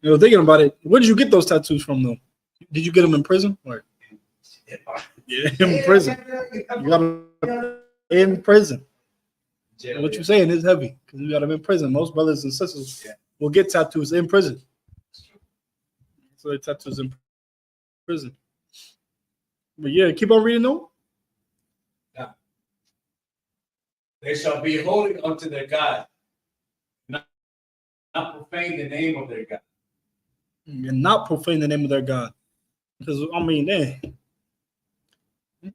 S6: You know, thinking about it, where did you get those tattoos from, though? Did you get them in prison? Or? Yeah, in prison. You got them in prison.
S7: Jail,
S6: What you're saying is heavy because you got them in prison. Most brothers and sisters will get tattoos in prison. So they tattoos in prison. But yeah, keep on reading though.
S7: Yeah. They shall be holy unto their God, not profane the name of their God.
S6: And not profane the name of their God. Because, I mean,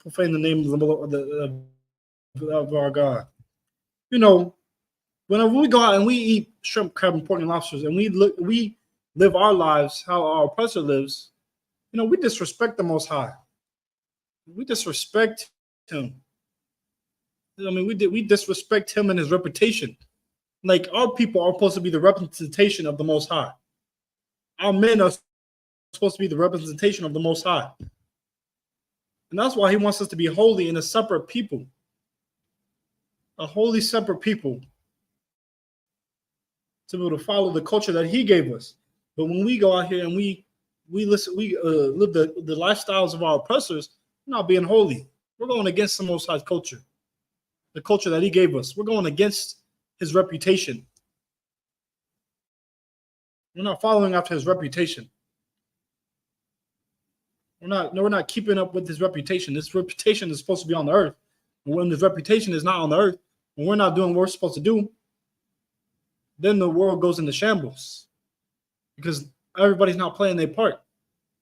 S6: profane the name of our God. You know, whenever we go out and we eat shrimp, crab, and pork and lobsters, and we live our lives how our oppressor lives, you know, we disrespect the Most High. We disrespect him. I mean, we disrespect him and his reputation. Like, our people are supposed to be the representation of the Most High. Our men are supposed to be the representation of the Most High. And that's why he wants us to be holy and a separate people. A holy separate people. To be able to follow the culture that he gave us. But when we go out here and we live the lifestyles of our oppressors, we're not being holy. We're going against the Most High's culture. The culture that he gave us. We're going against his reputation. We're not following after his reputation. We're not keeping up with his reputation. This reputation is supposed to be on the earth. And when his reputation is not on the earth, when we're not doing what we're supposed to do, then the world goes into shambles. Because everybody's not playing their part.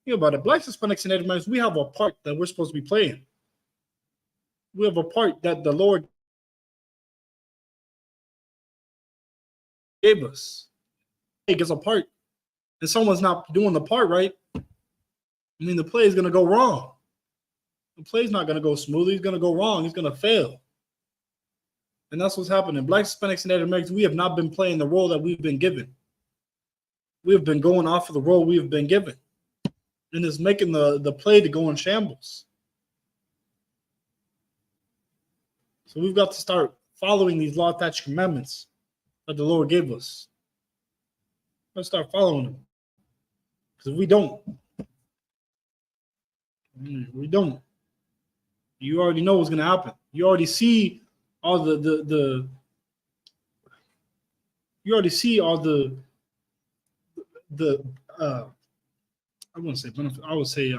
S6: Think about it. Blacks, Hispanics, and Native Americans, we have a part that we're supposed to be playing. We have a part that the Lord gave us. He gets a part, and someone's not doing the part right. I mean, the play is going to go wrong. The play's not going to go smoothly. It's going to go wrong. It's going to fail. And that's what's happening. Blacks, Hispanics, and Native Americans, we have not been playing the role that we've been given. We have been going off of the role we have been given. And it's making the play to go in shambles. So we've got to start following these law attached commandments that the Lord gave us. Let's start following them. Because if we don't, you already know what's going to happen. You already see all the you already see all the I wouldn't say benefit. I would say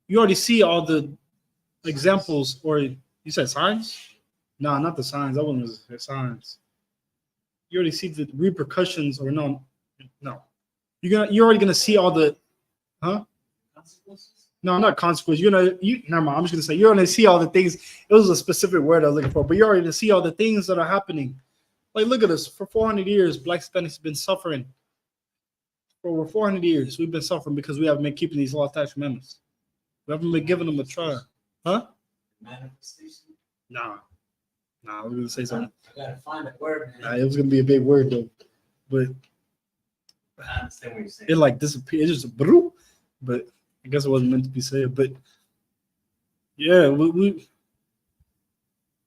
S6: you already see all the examples, or you said signs? No, not the signs. I wouldn't say signs. You already see the repercussions, or no. You're already gonna see all the, consequences? No, not consequences. Never mind. I'm just gonna say you're gonna see all the things. It was a specific word I was looking for, but you're already gonna see all the things that are happening. Like, look at us. For 400 years, Black Hispanics have been suffering. For over 400 years, we've been suffering because we haven't been keeping these law attached amendments. We haven't been giving them a try. Huh?
S7: Manifestation?
S6: Nah, I was gonna say something.
S7: I gotta find that word, man.
S6: It was gonna be a big word though, but
S7: I understand what you're saying.
S6: it like disappeared. It just blew. But I guess it wasn't meant to be said. But yeah, we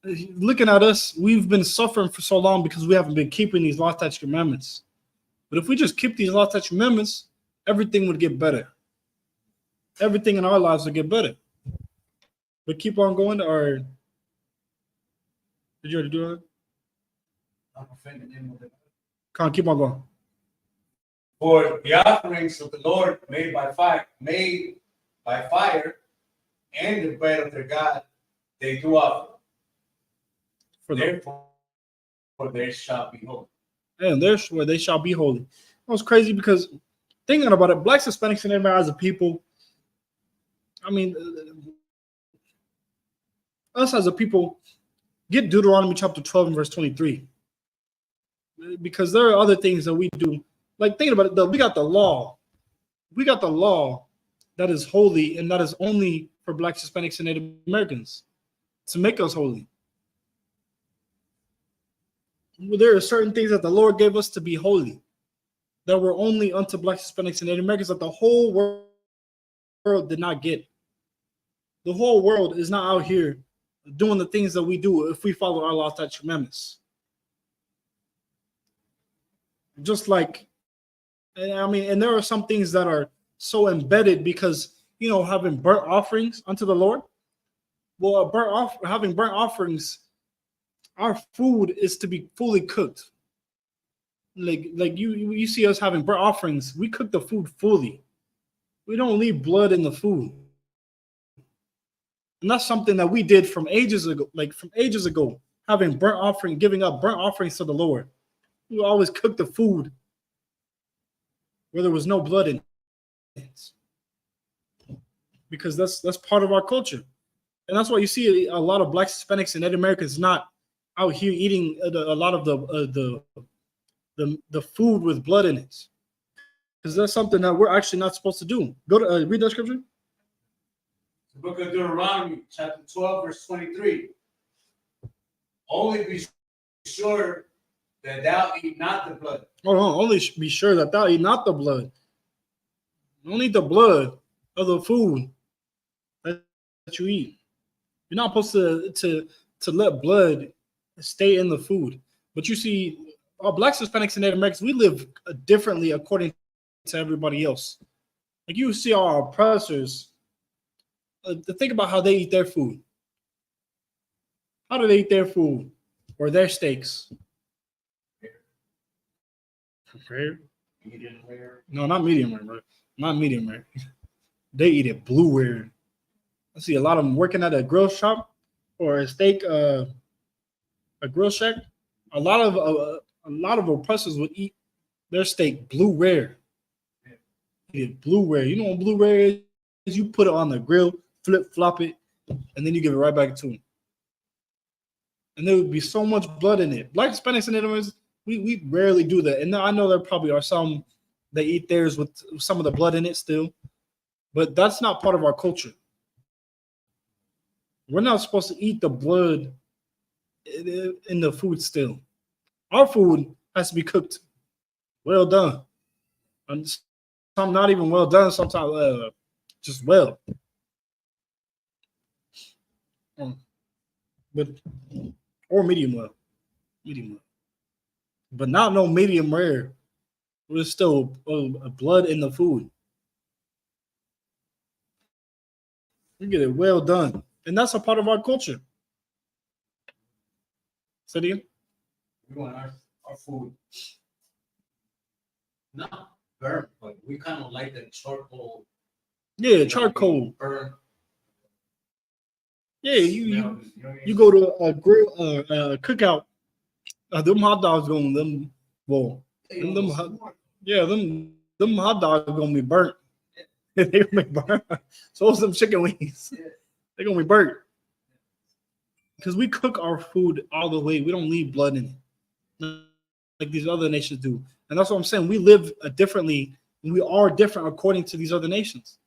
S6: looking at us, we've been suffering for so long because we haven't been keeping these law attached commandments. But if we just keep these law attached commandments, everything would get better. Everything in our lives would get better. But keep on going, or did you already do it? Come on, keep on going.
S7: For the offerings of the Lord made by fire, made by fire, and the bread of their God they do offer. Therefore, they shall be holy.
S6: And therefore they shall be holy. That was crazy because thinking about it, blacks, Hispanics, and everybody as a people, I mean, us as a people, get Deuteronomy chapter 12 and verse 23. Because there are other things that we do. Like thinking about it, we got the law. We got the law that is holy and that is only for blacks, Hispanics, and Native Americans to make us holy. There are certain things that the Lord gave us to be holy that were only unto blacks, Hispanics, and Native Americans that the whole world did not get. The whole world is not out here doing the things that we do if we follow our law, statutes, commandments. Just like, I mean, and there are some things that are so embedded because, you know, having burnt offerings unto the Lord. Well, having burnt offerings, our food is to be fully cooked. Like you see us having burnt offerings, we cook the food fully. We don't leave blood in the food. And that's something that we did from ages ago, having burnt offering, giving up burnt offerings to the Lord. We always cook the food where there was no blood in it. Because that's part of our culture. And that's why you see a lot of blacks, Hispanics, and Native Americans not out here eating a lot of the food with blood in it. Because that's something that we're actually not supposed to do. Go to read that scripture.
S7: The book of Deuteronomy, chapter 12, verse 23. Only be sure that thou eat not the blood.
S6: Hold on. Only be sure that thou eat not the blood. Don't eat the blood of the food that you eat. You're not supposed to let blood stay in the food. But you see, our blacks, Hispanics, and Native Americans, we live differently according to everybody else. Like you see our oppressors, think about how they eat their food. How do they eat their food or their steaks? Rare?
S7: Medium rare.
S6: No, not medium rare, bro. Not medium rare. They eat it blue rare. I see a lot of them working at a grill shop or a steak, a grill shack. A lot of oppressors would eat their steak blue rare. Eat it blue rare. You know what blue rare is? You put it on the grill, flip-flop it, and then you give it right back to them. And there would be so much blood in it. Black, Hispanics, and Native Americans, we rarely do that. And I know there probably are some that eat theirs with some of the blood in it still, but that's not part of our culture. We're not supposed to eat the blood in the food still. Our food has to be cooked well done. And some not even well done, sometimes just well. But or medium well. Medium well. But not no medium rare. There's still blood in the food. We get it well done. And that's a part of our culture. Say it again.
S7: We want our food not burnt, but we kind of like the charcoal.
S6: Yeah, charcoal.
S7: Burn.
S6: Yeah, you go to a grill, cookout. Them hot dogs them hot dogs gonna be burnt. They gonna be burnt. So some chicken wings. They're gonna be burnt. Because we cook our food all the way. We don't leave blood in it like these other nations do. And that's what I'm saying. We live differently. And we are different according to these other nations.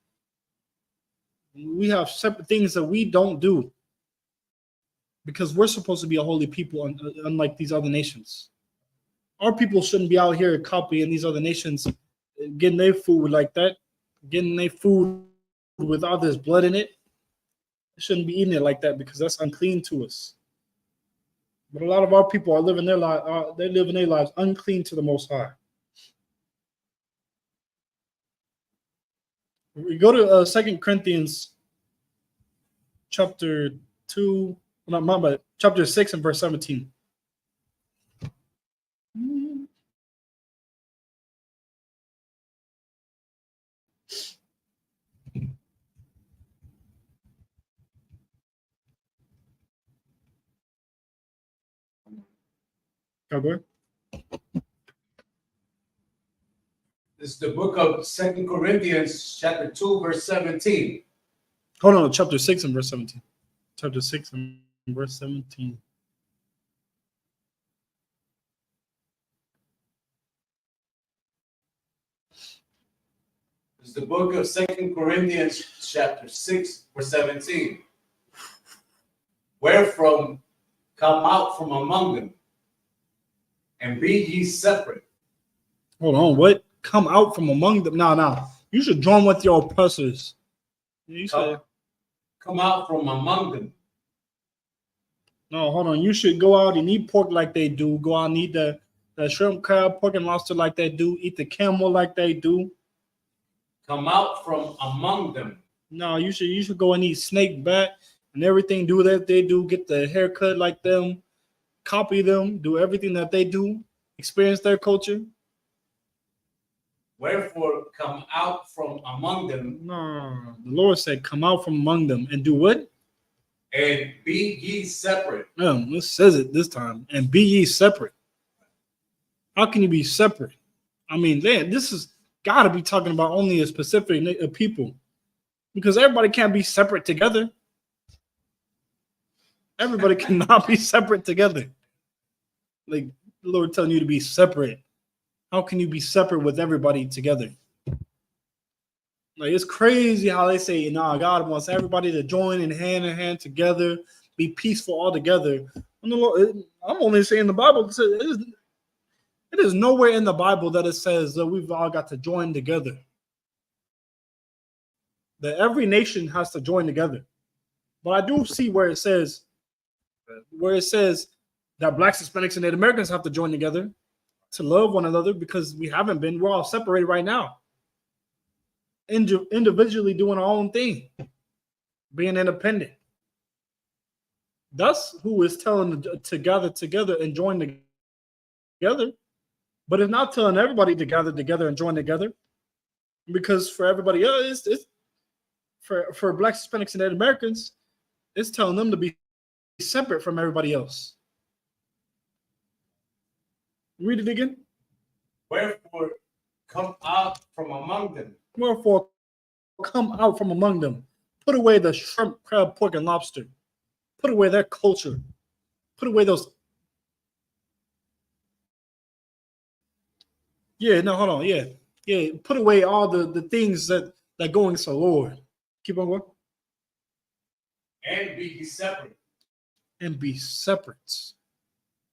S6: We have separate things that we don't do because we're supposed to be a holy people, unlike these other nations. Our people shouldn't be out here copying these other nations, getting their food like that, getting their food with all this blood in it. They shouldn't be eating it like that because that's unclean to us. But a lot of our people are living their lives. They're living their lives unclean to the Most High. We go to 2 Corinthians chapter 2, chapter 6 and verse 17. Oh, go ahead.
S7: This is the book of 2 Corinthians, chapter 2, verse 17.
S6: Hold on, chapter 6 and verse 17. Chapter 6 and verse 17.
S7: This is the book of 2 Corinthians, chapter 6, verse 17. Wherefrom come out from among them, and be ye separate.
S6: Hold on, what? Come out from among them. Now. You should join with your oppressors. You said,
S7: Come out from among them.
S6: no, hold on. You should go out and eat pork like they do. Go out and eat the shrimp, crab, pork, and lobster like they do. Eat the camel like they do.
S7: Come out from among them.
S6: No, you should go and eat snake, bat, and everything. Do that they do. Get the haircut like them. Copy them. Do everything that they do. Experience their culture.
S7: Wherefore come out from among them.
S6: No, the Lord said, "Come out from among them and do what?
S7: And be ye separate."
S6: It says it this time. And be ye separate. How can you be separate? I mean, this is got to be talking about only a specific people, because everybody can't be separate together. Everybody cannot be separate together. Like the Lord telling you to be separate. How can you be separate with everybody together? Like, it's crazy how they say, nah, God wants everybody to join in hand together, be peaceful all together. And the Lord, I'm only saying the Bible. It is nowhere in the Bible that it says that we've all got to join together. That every nation has to join together. But I do see where it says that Blacks, Hispanics, and Native Americans have to join together to love one another, because we're all separated right now. Individually doing our own thing, being independent. That's who is telling to gather together and join together. But it's not telling everybody to gather together and join together. Because for everybody else, it's for Blacks, Hispanics, and Native Americans, it's telling them to be separate from everybody else. Read it again.
S7: Wherefore come out from among them.
S6: Wherefore come out from among them. Put away the shrimp, crab, pork, and lobster. Put away their culture. Put away those. Yeah, no, hold on. Yeah. Put away all the things that go against the Lord. Keep on going.
S7: And be ye separate.
S6: And be separate.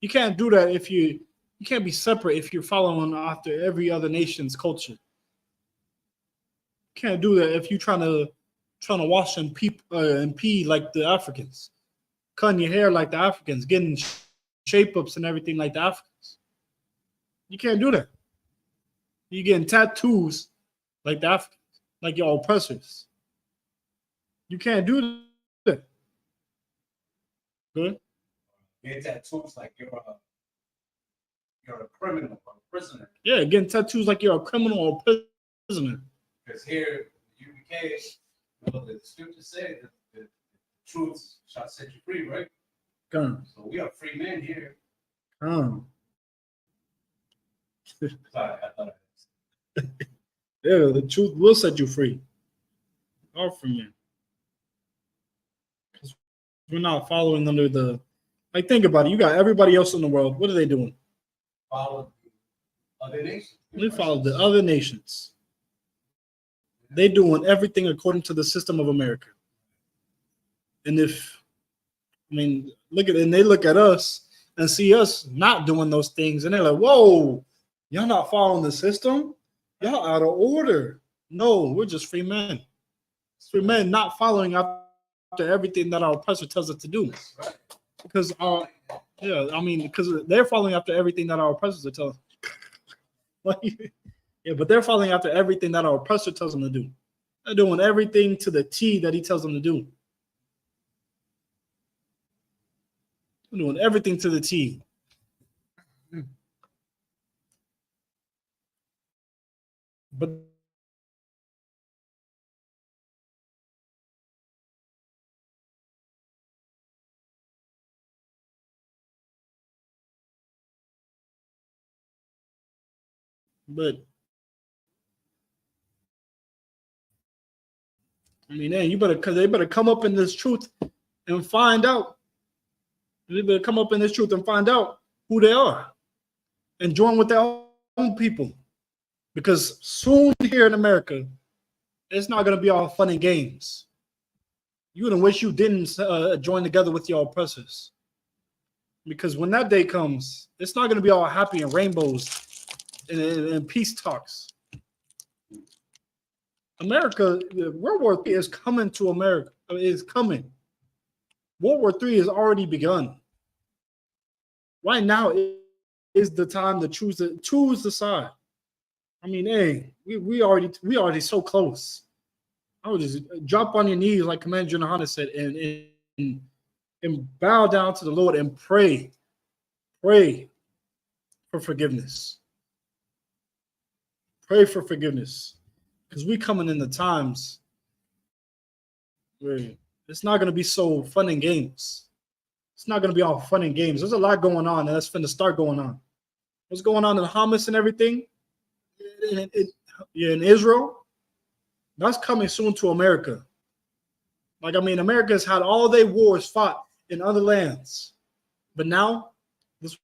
S6: You can't do that if you can't be separate if you're following after every other nation's culture. You can't do that if you're trying to wash and pee like the Africans, cutting your hair like the Africans, getting shape ups and everything like the Africans. You can't do that. You're getting tattoos like the Africans, like your oppressors. You can't do that. Good.
S7: Get tattoos like you're a criminal or a prisoner.
S6: Yeah, getting tattoos like you're a criminal or a prisoner.
S7: Because here, UBK, the scriptures say that the truth shall set you free, right?
S6: Come.
S7: So we are free men here.
S6: Come.
S7: Sorry, I thought
S6: Yeah, the truth will set you free. All free men. Because we're not following under the. Like, think about it. You got everybody else in the world. What are they doing?
S7: follow the other nations.
S6: They follow the other nations. They doing everything according to the system of America. And they look at us and see us not doing those things, and they're like, whoa, y'all not following the system? Y'all out of order. No, we're just free men. Free men not following after everything that our oppressor tells us to do. Because they're following after everything that our oppressors are telling. But they're following after everything that our oppressor tells them to do. They're doing everything to the T that he tells them to do. They're doing everything to the T. But But I mean, hey, they better come up in this truth and find out. They better come up in this truth and find out who they are and join with their own people. Because soon here in America, it's not going to be all fun and games. You're going to wish you didn't join together with your oppressors. Because when that day comes, it's not going to be all happy and rainbows and peace talks. America, World War III is coming to America. Is coming. World War III has already begun. Right now is the time to choose the side. I mean, hey, we already so close. I would just drop on your knees, like Commander General Hunter said, and bow down to the Lord and pray for forgiveness. Pray for forgiveness. Because we coming in the times where it's not going to be so fun and games. It's not going to be all fun and games. There's a lot going on, and that's finna start going on. What's going on in Hamas and everything in Israel? That's coming soon to America. Like, I mean, America has had all their wars fought in other lands. But now, this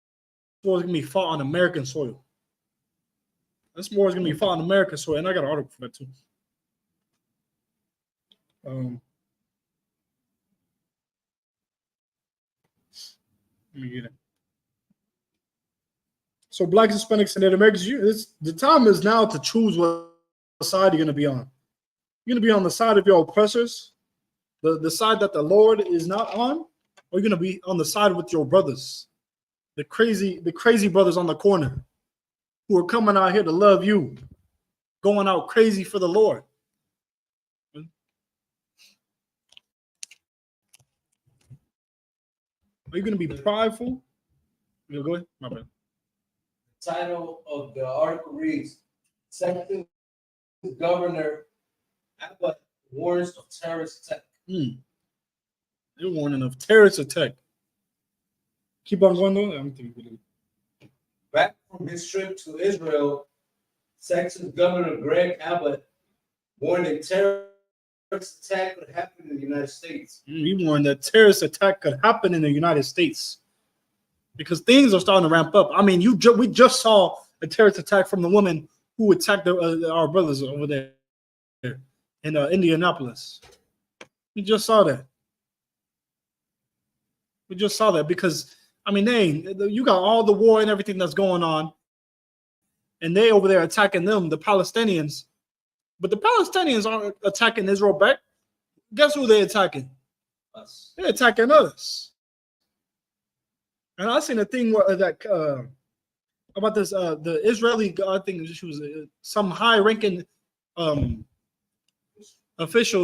S6: war is going to be fought on American soil. This war is going to be fought on American soil. And I got an article for that, too. Let me get it. So Blacks, Hispanics, and Native Americans, the time is now to choose what side you're going to be on. You're going to be on the side of your oppressors, the side that the Lord is not on, or you're going to be on the side with your brothers, the crazy brothers on the corner who are coming out here to love you, going out crazy for the Lord. Are you going to be prideful? You go ahead. My bad.
S7: The title of the article reads, Second Governor Abbott warns of terrorist attack.
S6: They're warning of terrorist attack. Keep on going though.
S7: Back from his trip to Israel, Texas Governor Greg Abbott warned a terrorist attack could happen in the United States.
S6: He warned that terrorist attack could happen in the United States because things are starting to ramp up. I mean, we just saw a terrorist attack from the woman who attacked our brothers over there in Indianapolis. We just saw that. We just saw that because, I mean, you got all the war and everything that's going on, and they over there attacking them, the Palestinians. But the Palestinians aren't attacking Israel back. Guess who they're attacking?
S7: Us.
S6: They're attacking us. And I seen a thing where about this the Israeli, I think she was some high-ranking official,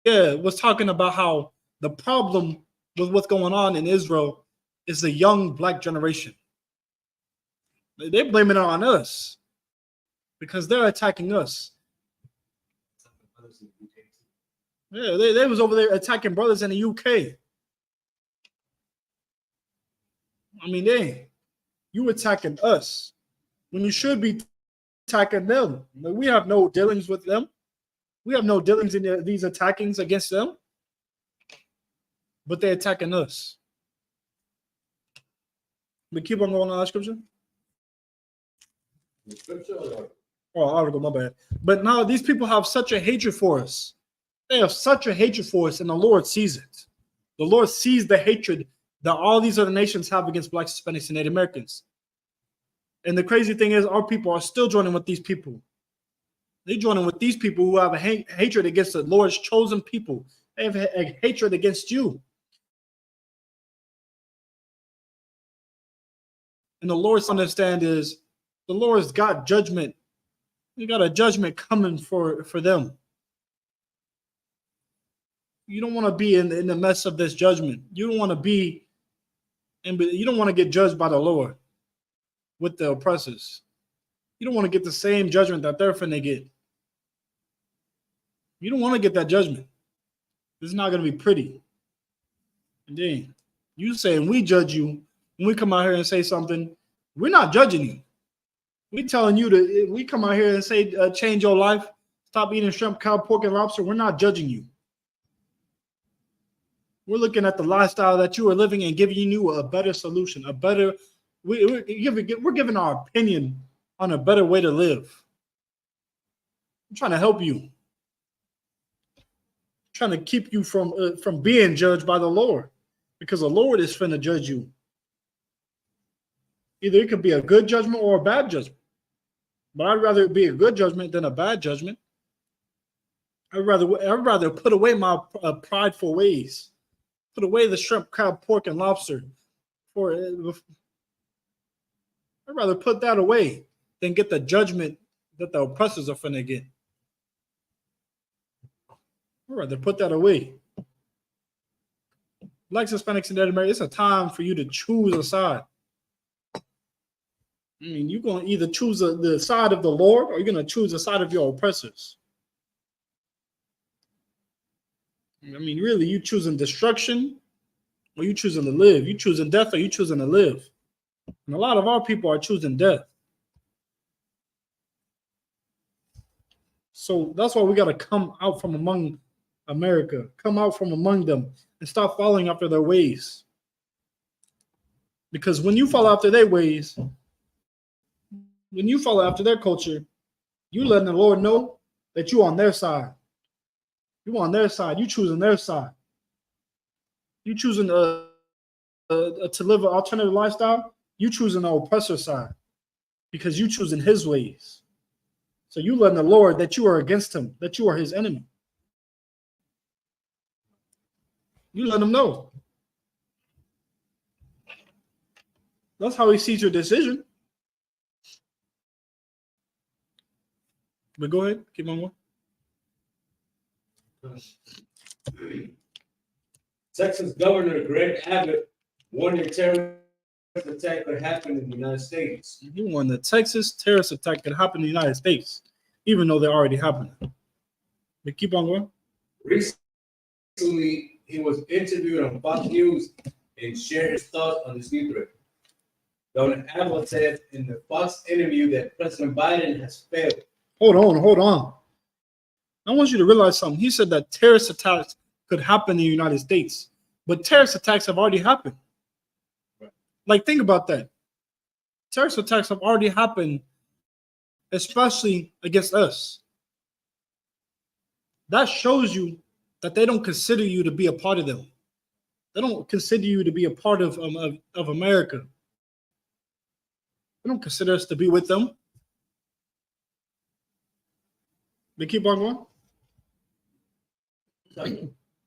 S6: was talking about how the problem with what's going on in Israel is the young black generation. They're blaming it on us because they're attacking us. Yeah, they was over there attacking brothers in the UK. I mean, you attacking us when you should be attacking them. We have no dealings with them. We have no dealings in these attackings against them. But they're attacking us. We keep on going on our scripture. Article, my bad. But now these people have such a hatred for us. They have such a hatred for us, and the Lord sees it. The Lord sees the hatred that all these other nations have against Blacks, Hispanics, and Native Americans. And the crazy thing is, our people are still joining with these people. They're joining with these people who have a hatred against the Lord's chosen people. They have a hatred against you. And the Lord's understand is the Lord's got judgment. He got a judgment coming for them. You don't want to be in the mess of this judgment. You don't want to be, and you don't want to get judged by the Lord with the oppressors. You don't want to get the same judgment that they're finna get. You don't want to get that judgment. It's not going to be pretty. And then you saying we judge you when we come out here and say something, we're not judging you. We telling you to, we come out here and say, change your life. Stop eating shrimp, cow, pork, and lobster. We're not judging you. We're looking at the lifestyle that you are living and giving you a better solution, a better. We're giving our opinion on a better way to live. I'm trying to help you. I'm trying to keep you from being judged by the Lord, because the Lord is finna judge you. Either it could be a good judgment or a bad judgment. But I'd rather it be a good judgment than a bad judgment. I'd rather put away my prideful ways. Put away the shrimp, crab, pork, and lobster. I'd rather put that away than get the judgment that the oppressors are finna get. I'd rather put that away. Blacks, Hispanics, and Native Americans, it's a time for you to choose a side. I mean, you're going to either choose the side of the Lord, or you're going to choose the side of your oppressors. I mean, really, you choosing destruction, or you choosing to live? You choosing death, or you choosing to live? And a lot of our people are choosing death. So that's why we got to come out from among America, come out from among them, and stop following after their ways. Because when you follow after their ways, when you follow after their culture, you letting the Lord know that you on their side. You on their side. You choosing their side. You choosing to live an alternative lifestyle. You choosing the oppressor side, because you choosing his ways. So you letting the Lord that you are against him, that you are his enemy. You let him know. That's how he sees your decision. But go ahead, keep on going.
S7: Texas Governor Greg Abbott warned a terrorist attack could happen in the United States.
S6: He warned the Texas terrorist attack could happen in the United States, even though they're already happening. But keep on going.
S7: Recently, he was interviewed on Fox News and shared his thoughts on this new threat. Governor Abbott said in the Fox interview that President Biden has failed. Hold
S6: on. I want you to realize something. He said that terrorist attacks could happen in the United States, but terrorist attacks have already happened.
S7: Right.
S6: Like, think about that. Terrorist attacks have already happened, especially against us. That shows you that they don't consider you to be a part of them. They don't consider you to be a part of America. They don't consider us to be with them. They keep on going.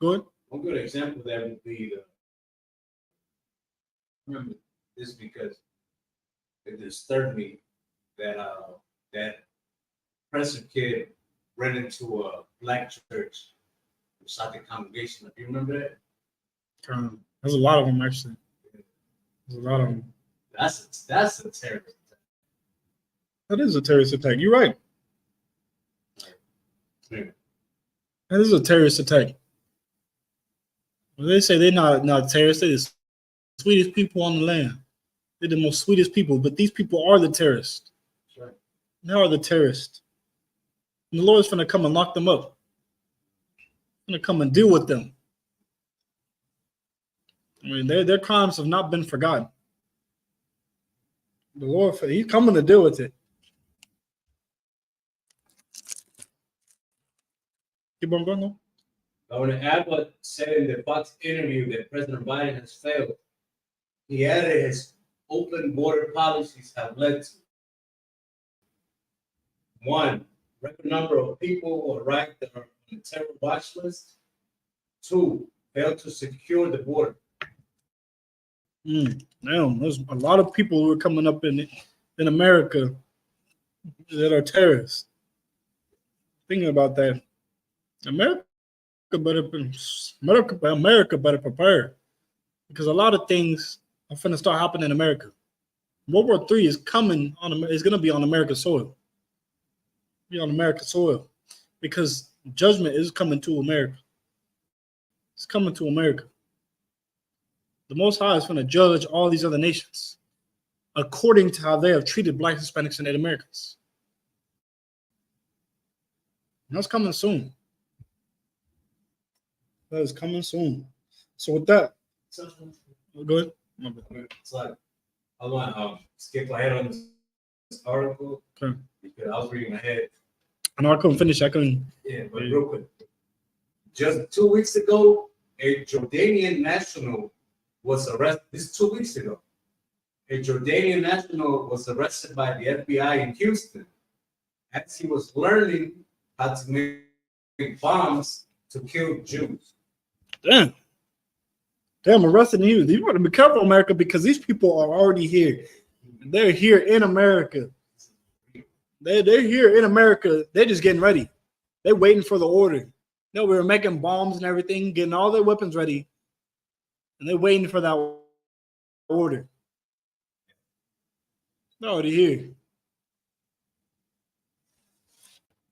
S6: Go ahead.
S7: One good example of that would be remember this because it disturbed me that that Preston kid ran into a black church inside the congregation. Do you remember that?
S6: There's a lot of them actually. There's a lot of them.
S7: That's a terrorist attack.
S6: That is a terrorist attack. You're right.
S7: Yeah.
S6: That is a terrorist attack. Well, they say they're not terrorists. They're the sweetest people on the land. They're the most sweetest people, but these people are the terrorists.
S7: That's right.
S6: They are the terrorists. And the Lord's going to come and lock them up. He's going to come and deal with them. I mean, their crimes have not been forgotten. The Lord, he's coming to deal with it. Keep on going, though.
S7: Governor Abbott said in the Fox interview that President Biden has failed. He added his open border policies have led to 1, record number of people arrived that are on the terror watch list. 2, failed to secure the border.
S6: Damn, there's a lot of people who are coming up in America that are terrorists. Thinking about that, America better prepare, because a lot of things are going to start happening in America. World War III is coming is going to be on America's soil. Be on America's soil, because judgment is coming to America. It's coming to America. The Most High is going to judge all these other nations. according to how they have treated Black, Hispanics, and Native Americans. That's coming soon. That is coming soon. So with that, go ahead.
S7: It's like I want to skip ahead on this article
S6: Okay.
S7: because I was reading ahead.
S6: I know I couldn't finish. I couldn't.
S7: Yeah, but real quick. Just 2 weeks ago, a Jordanian national was arrested. This is 2 weeks ago. A Jordanian national was arrested by the FBI in Houston as he was learning how to make bombs to kill Jews.
S6: Damn. Damn, arresting you. You want to be careful, America, because these people are already here. They're here in America. They're here in America. They're just getting ready. They're waiting for the order. No, we were making bombs and everything, getting all their weapons ready. And they're waiting for that order. They're already here.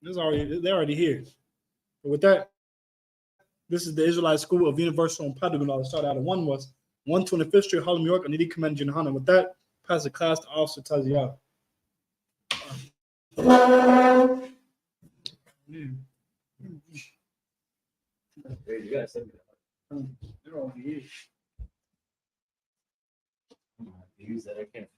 S6: They're already here. But with that, this is the Israelite School of Universal and Pentagon. I started out at 125th Street, Harlem, New York. I need to commend Junahana. With that, pass the class to Officer Taziah.
S7: You gotta send me that.
S6: They're already here.
S7: Use that. I can't.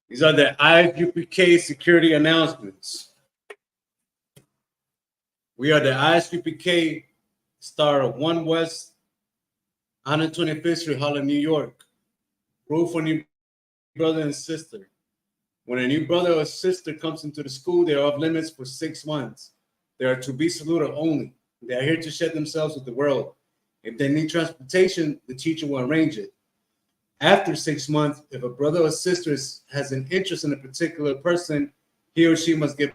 S8: These are the ISUPK security announcements. We are the ISUPK star of 1 West 125th Street, Harlem, New York. Rule for new brother and sister. When a new brother or sister comes into the school, they are off limits for 6 months. They are to be saluted only. They are here to share themselves with the world. If they need transportation, the teacher will arrange it. After 6 months, if a brother or sister has an interest in a particular person, he or she must get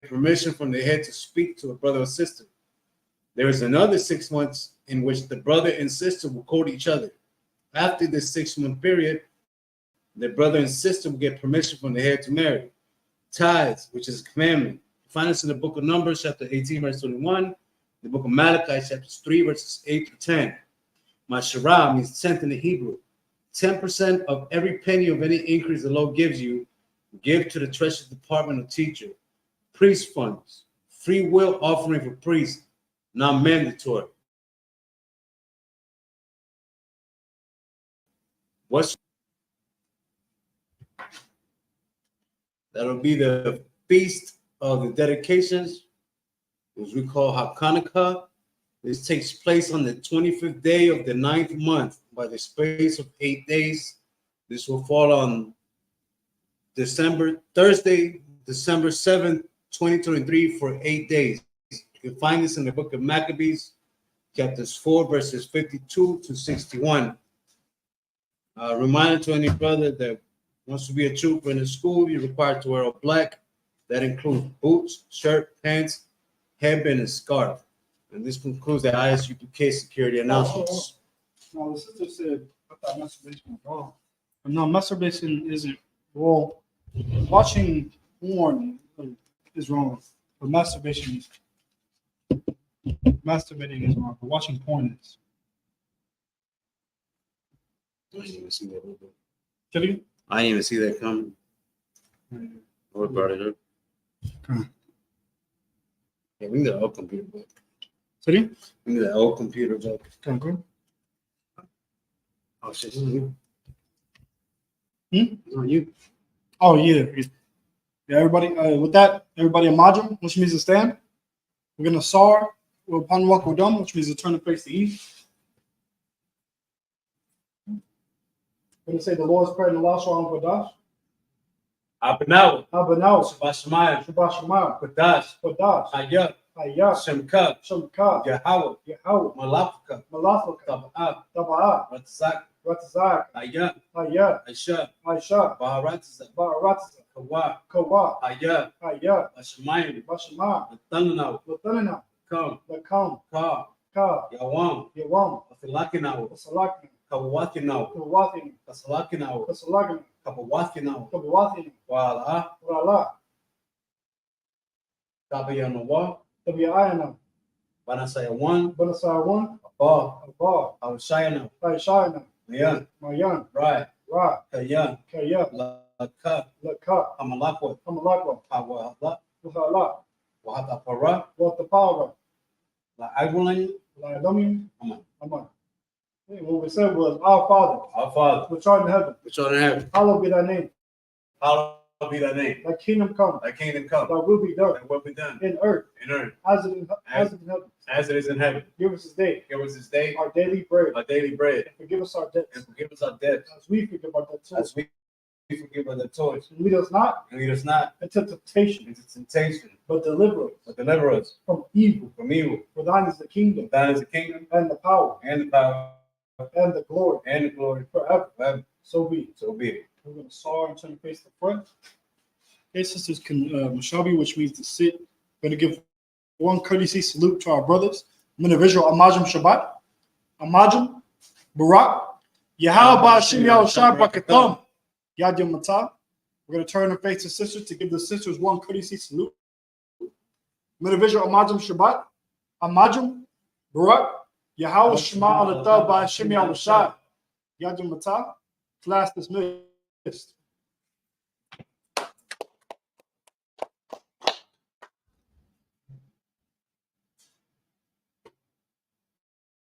S8: permission from the head to speak to a brother or sister. There is another 6 months in which the brother and sister will court each other. After this 6-month period, the brother and sister will get permission from the head to marry. Tithes, which is a commandment. You find this in the book of Numbers, chapter 18, verse 21. The book of Malachi, chapters 3, verses 8 to 10. Masharah means tenth in the Hebrew. 10% of every penny of any increase the Lord gives you, give to the treasury department of teacher. Priest funds, free will offering for priests, not mandatory. That'll be the feast of the dedications, which we call Hanukkah. This takes place on the 25th day of the 9th month by the space of 8 days. This will fall on Thursday, December 7th, 2023 for 8 days. You can find this in the book of Maccabees, chapters 4, verses 52 to 61. Reminder to any brother that wants to be a trooper in the school, you're required to wear all black. That includes boots, shirt, pants, headband, and scarf. And this concludes the ISUPK security announcements.
S6: No, the sister said, I thought masturbation was wrong. No, masturbation isn't wrong. Watching porn is wrong. But masturbating is wrong. But watching porn is.
S8: I didn't even see that.
S6: Can you?
S8: I didn't even see that coming. What brought it up? Yeah, we need that old computer book.
S6: Sorry?
S8: We need that old computer book.
S6: Can go.
S8: Oh, shit, it's on you.
S6: Hmm?
S8: It's on you.
S6: Oh, yeah. Yeah, everybody, with that, everybody a majum, which means to stand. We're going to sar, we're upon walk dome, which means to turn the face to east. We're going to say the Lord's Prayer in the last song for Dash.
S8: Abanaw.
S6: Abanaw.
S8: Shabbat Shemayim.
S6: Shabbat Shemayim.
S8: Kadash.
S6: Kodash.
S8: Hayat.
S6: Hayat.
S8: Shemka.
S6: Shemka.
S8: Yahweh.
S6: Yahweh.
S8: Malafka.
S6: Malafaka.
S8: Tab'ah.
S6: Taba'ah.
S8: Ratzak.
S6: Ratzak.
S8: Hayat.
S6: Hayat.
S8: Aisha.
S6: Aisha.
S8: Baharatzak.
S6: Ba'aratza.
S8: Kawa.
S6: Kawa.
S8: Hayat.
S6: Hayat.
S8: Bashemayim.
S6: Bashema.
S8: Latananaw.
S6: Latanana.
S8: Come.
S6: Lakam.
S8: Ka.
S6: Ka.
S8: Yawam.
S6: Yawam.
S8: Basilakinaw.
S6: Kasalakna.
S8: Kawakinaw.
S6: Kawathina.
S8: Kasalakinaw.
S6: Kasalagna.
S8: Kabawakinaw.
S6: Kabawathina.
S8: Wala.
S6: Wala.
S8: Tabayanawa,
S6: Tabiayana,
S8: Banasayawan,
S6: Banasawan,
S8: Ba,
S6: Abba,
S8: Awashayana,
S6: Taishana,
S8: Mayan,
S6: Mayan,
S8: Right,
S6: Ra,
S8: Kayan,
S6: Kaya,
S8: Laka,
S6: Laka,
S8: Amalakwa,
S6: Amalakwa,
S8: Awala,
S6: Wahala,
S8: Wahatapara,
S6: Watapara,
S8: La Agwalani,
S6: Ladomi,
S8: Aman.
S6: Aman. What we said was, Our Father,
S8: Our Father,
S6: which art in heaven,
S8: which art in heaven,
S6: hallowed be thy name.
S8: hallowed be thy name.
S6: Thy kingdom come,
S8: Thy kingdom come,
S6: thy will be done
S8: thy will be done
S6: in earth
S8: in earth
S6: as it is in heaven.
S8: as it is in heaven.
S6: Give us this day
S8: Give us this day
S6: our daily bread,
S8: our daily bread,
S6: and forgive us our debts,
S8: and forgive us our debts,
S6: as we forgive our debtors.
S8: as we forgive our debtors.
S6: And lead us not
S8: And lead us not
S6: into temptation,
S8: into temptation,
S6: but deliver us
S8: but deliver us
S6: from evil.
S8: from evil.
S6: For thine is the kingdom,
S8: Thine is the kingdom,
S6: and the power,
S8: and the power,
S6: and the glory,
S8: and the glory
S6: forever.
S8: forever.
S6: So be it.
S8: So be it.
S6: We're going to saw and turn face to front. Okay, sisters, can Mashabi, which means to sit. We're going to give one courtesy salute to our brothers. Men of Israel, Amajim Shabbat, Amajim, Barak, Yahal Ba'ashim Yahushua Barakatam, Yadim Matah. We're going to turn and face the sisters to give the sisters one courtesy salute. Men of Israel, Amajim Shabbat, Amajim, Barak, Yahweh Shema Alatah Ba'ashim Yahushua, Yadim Matah. Class dismissed.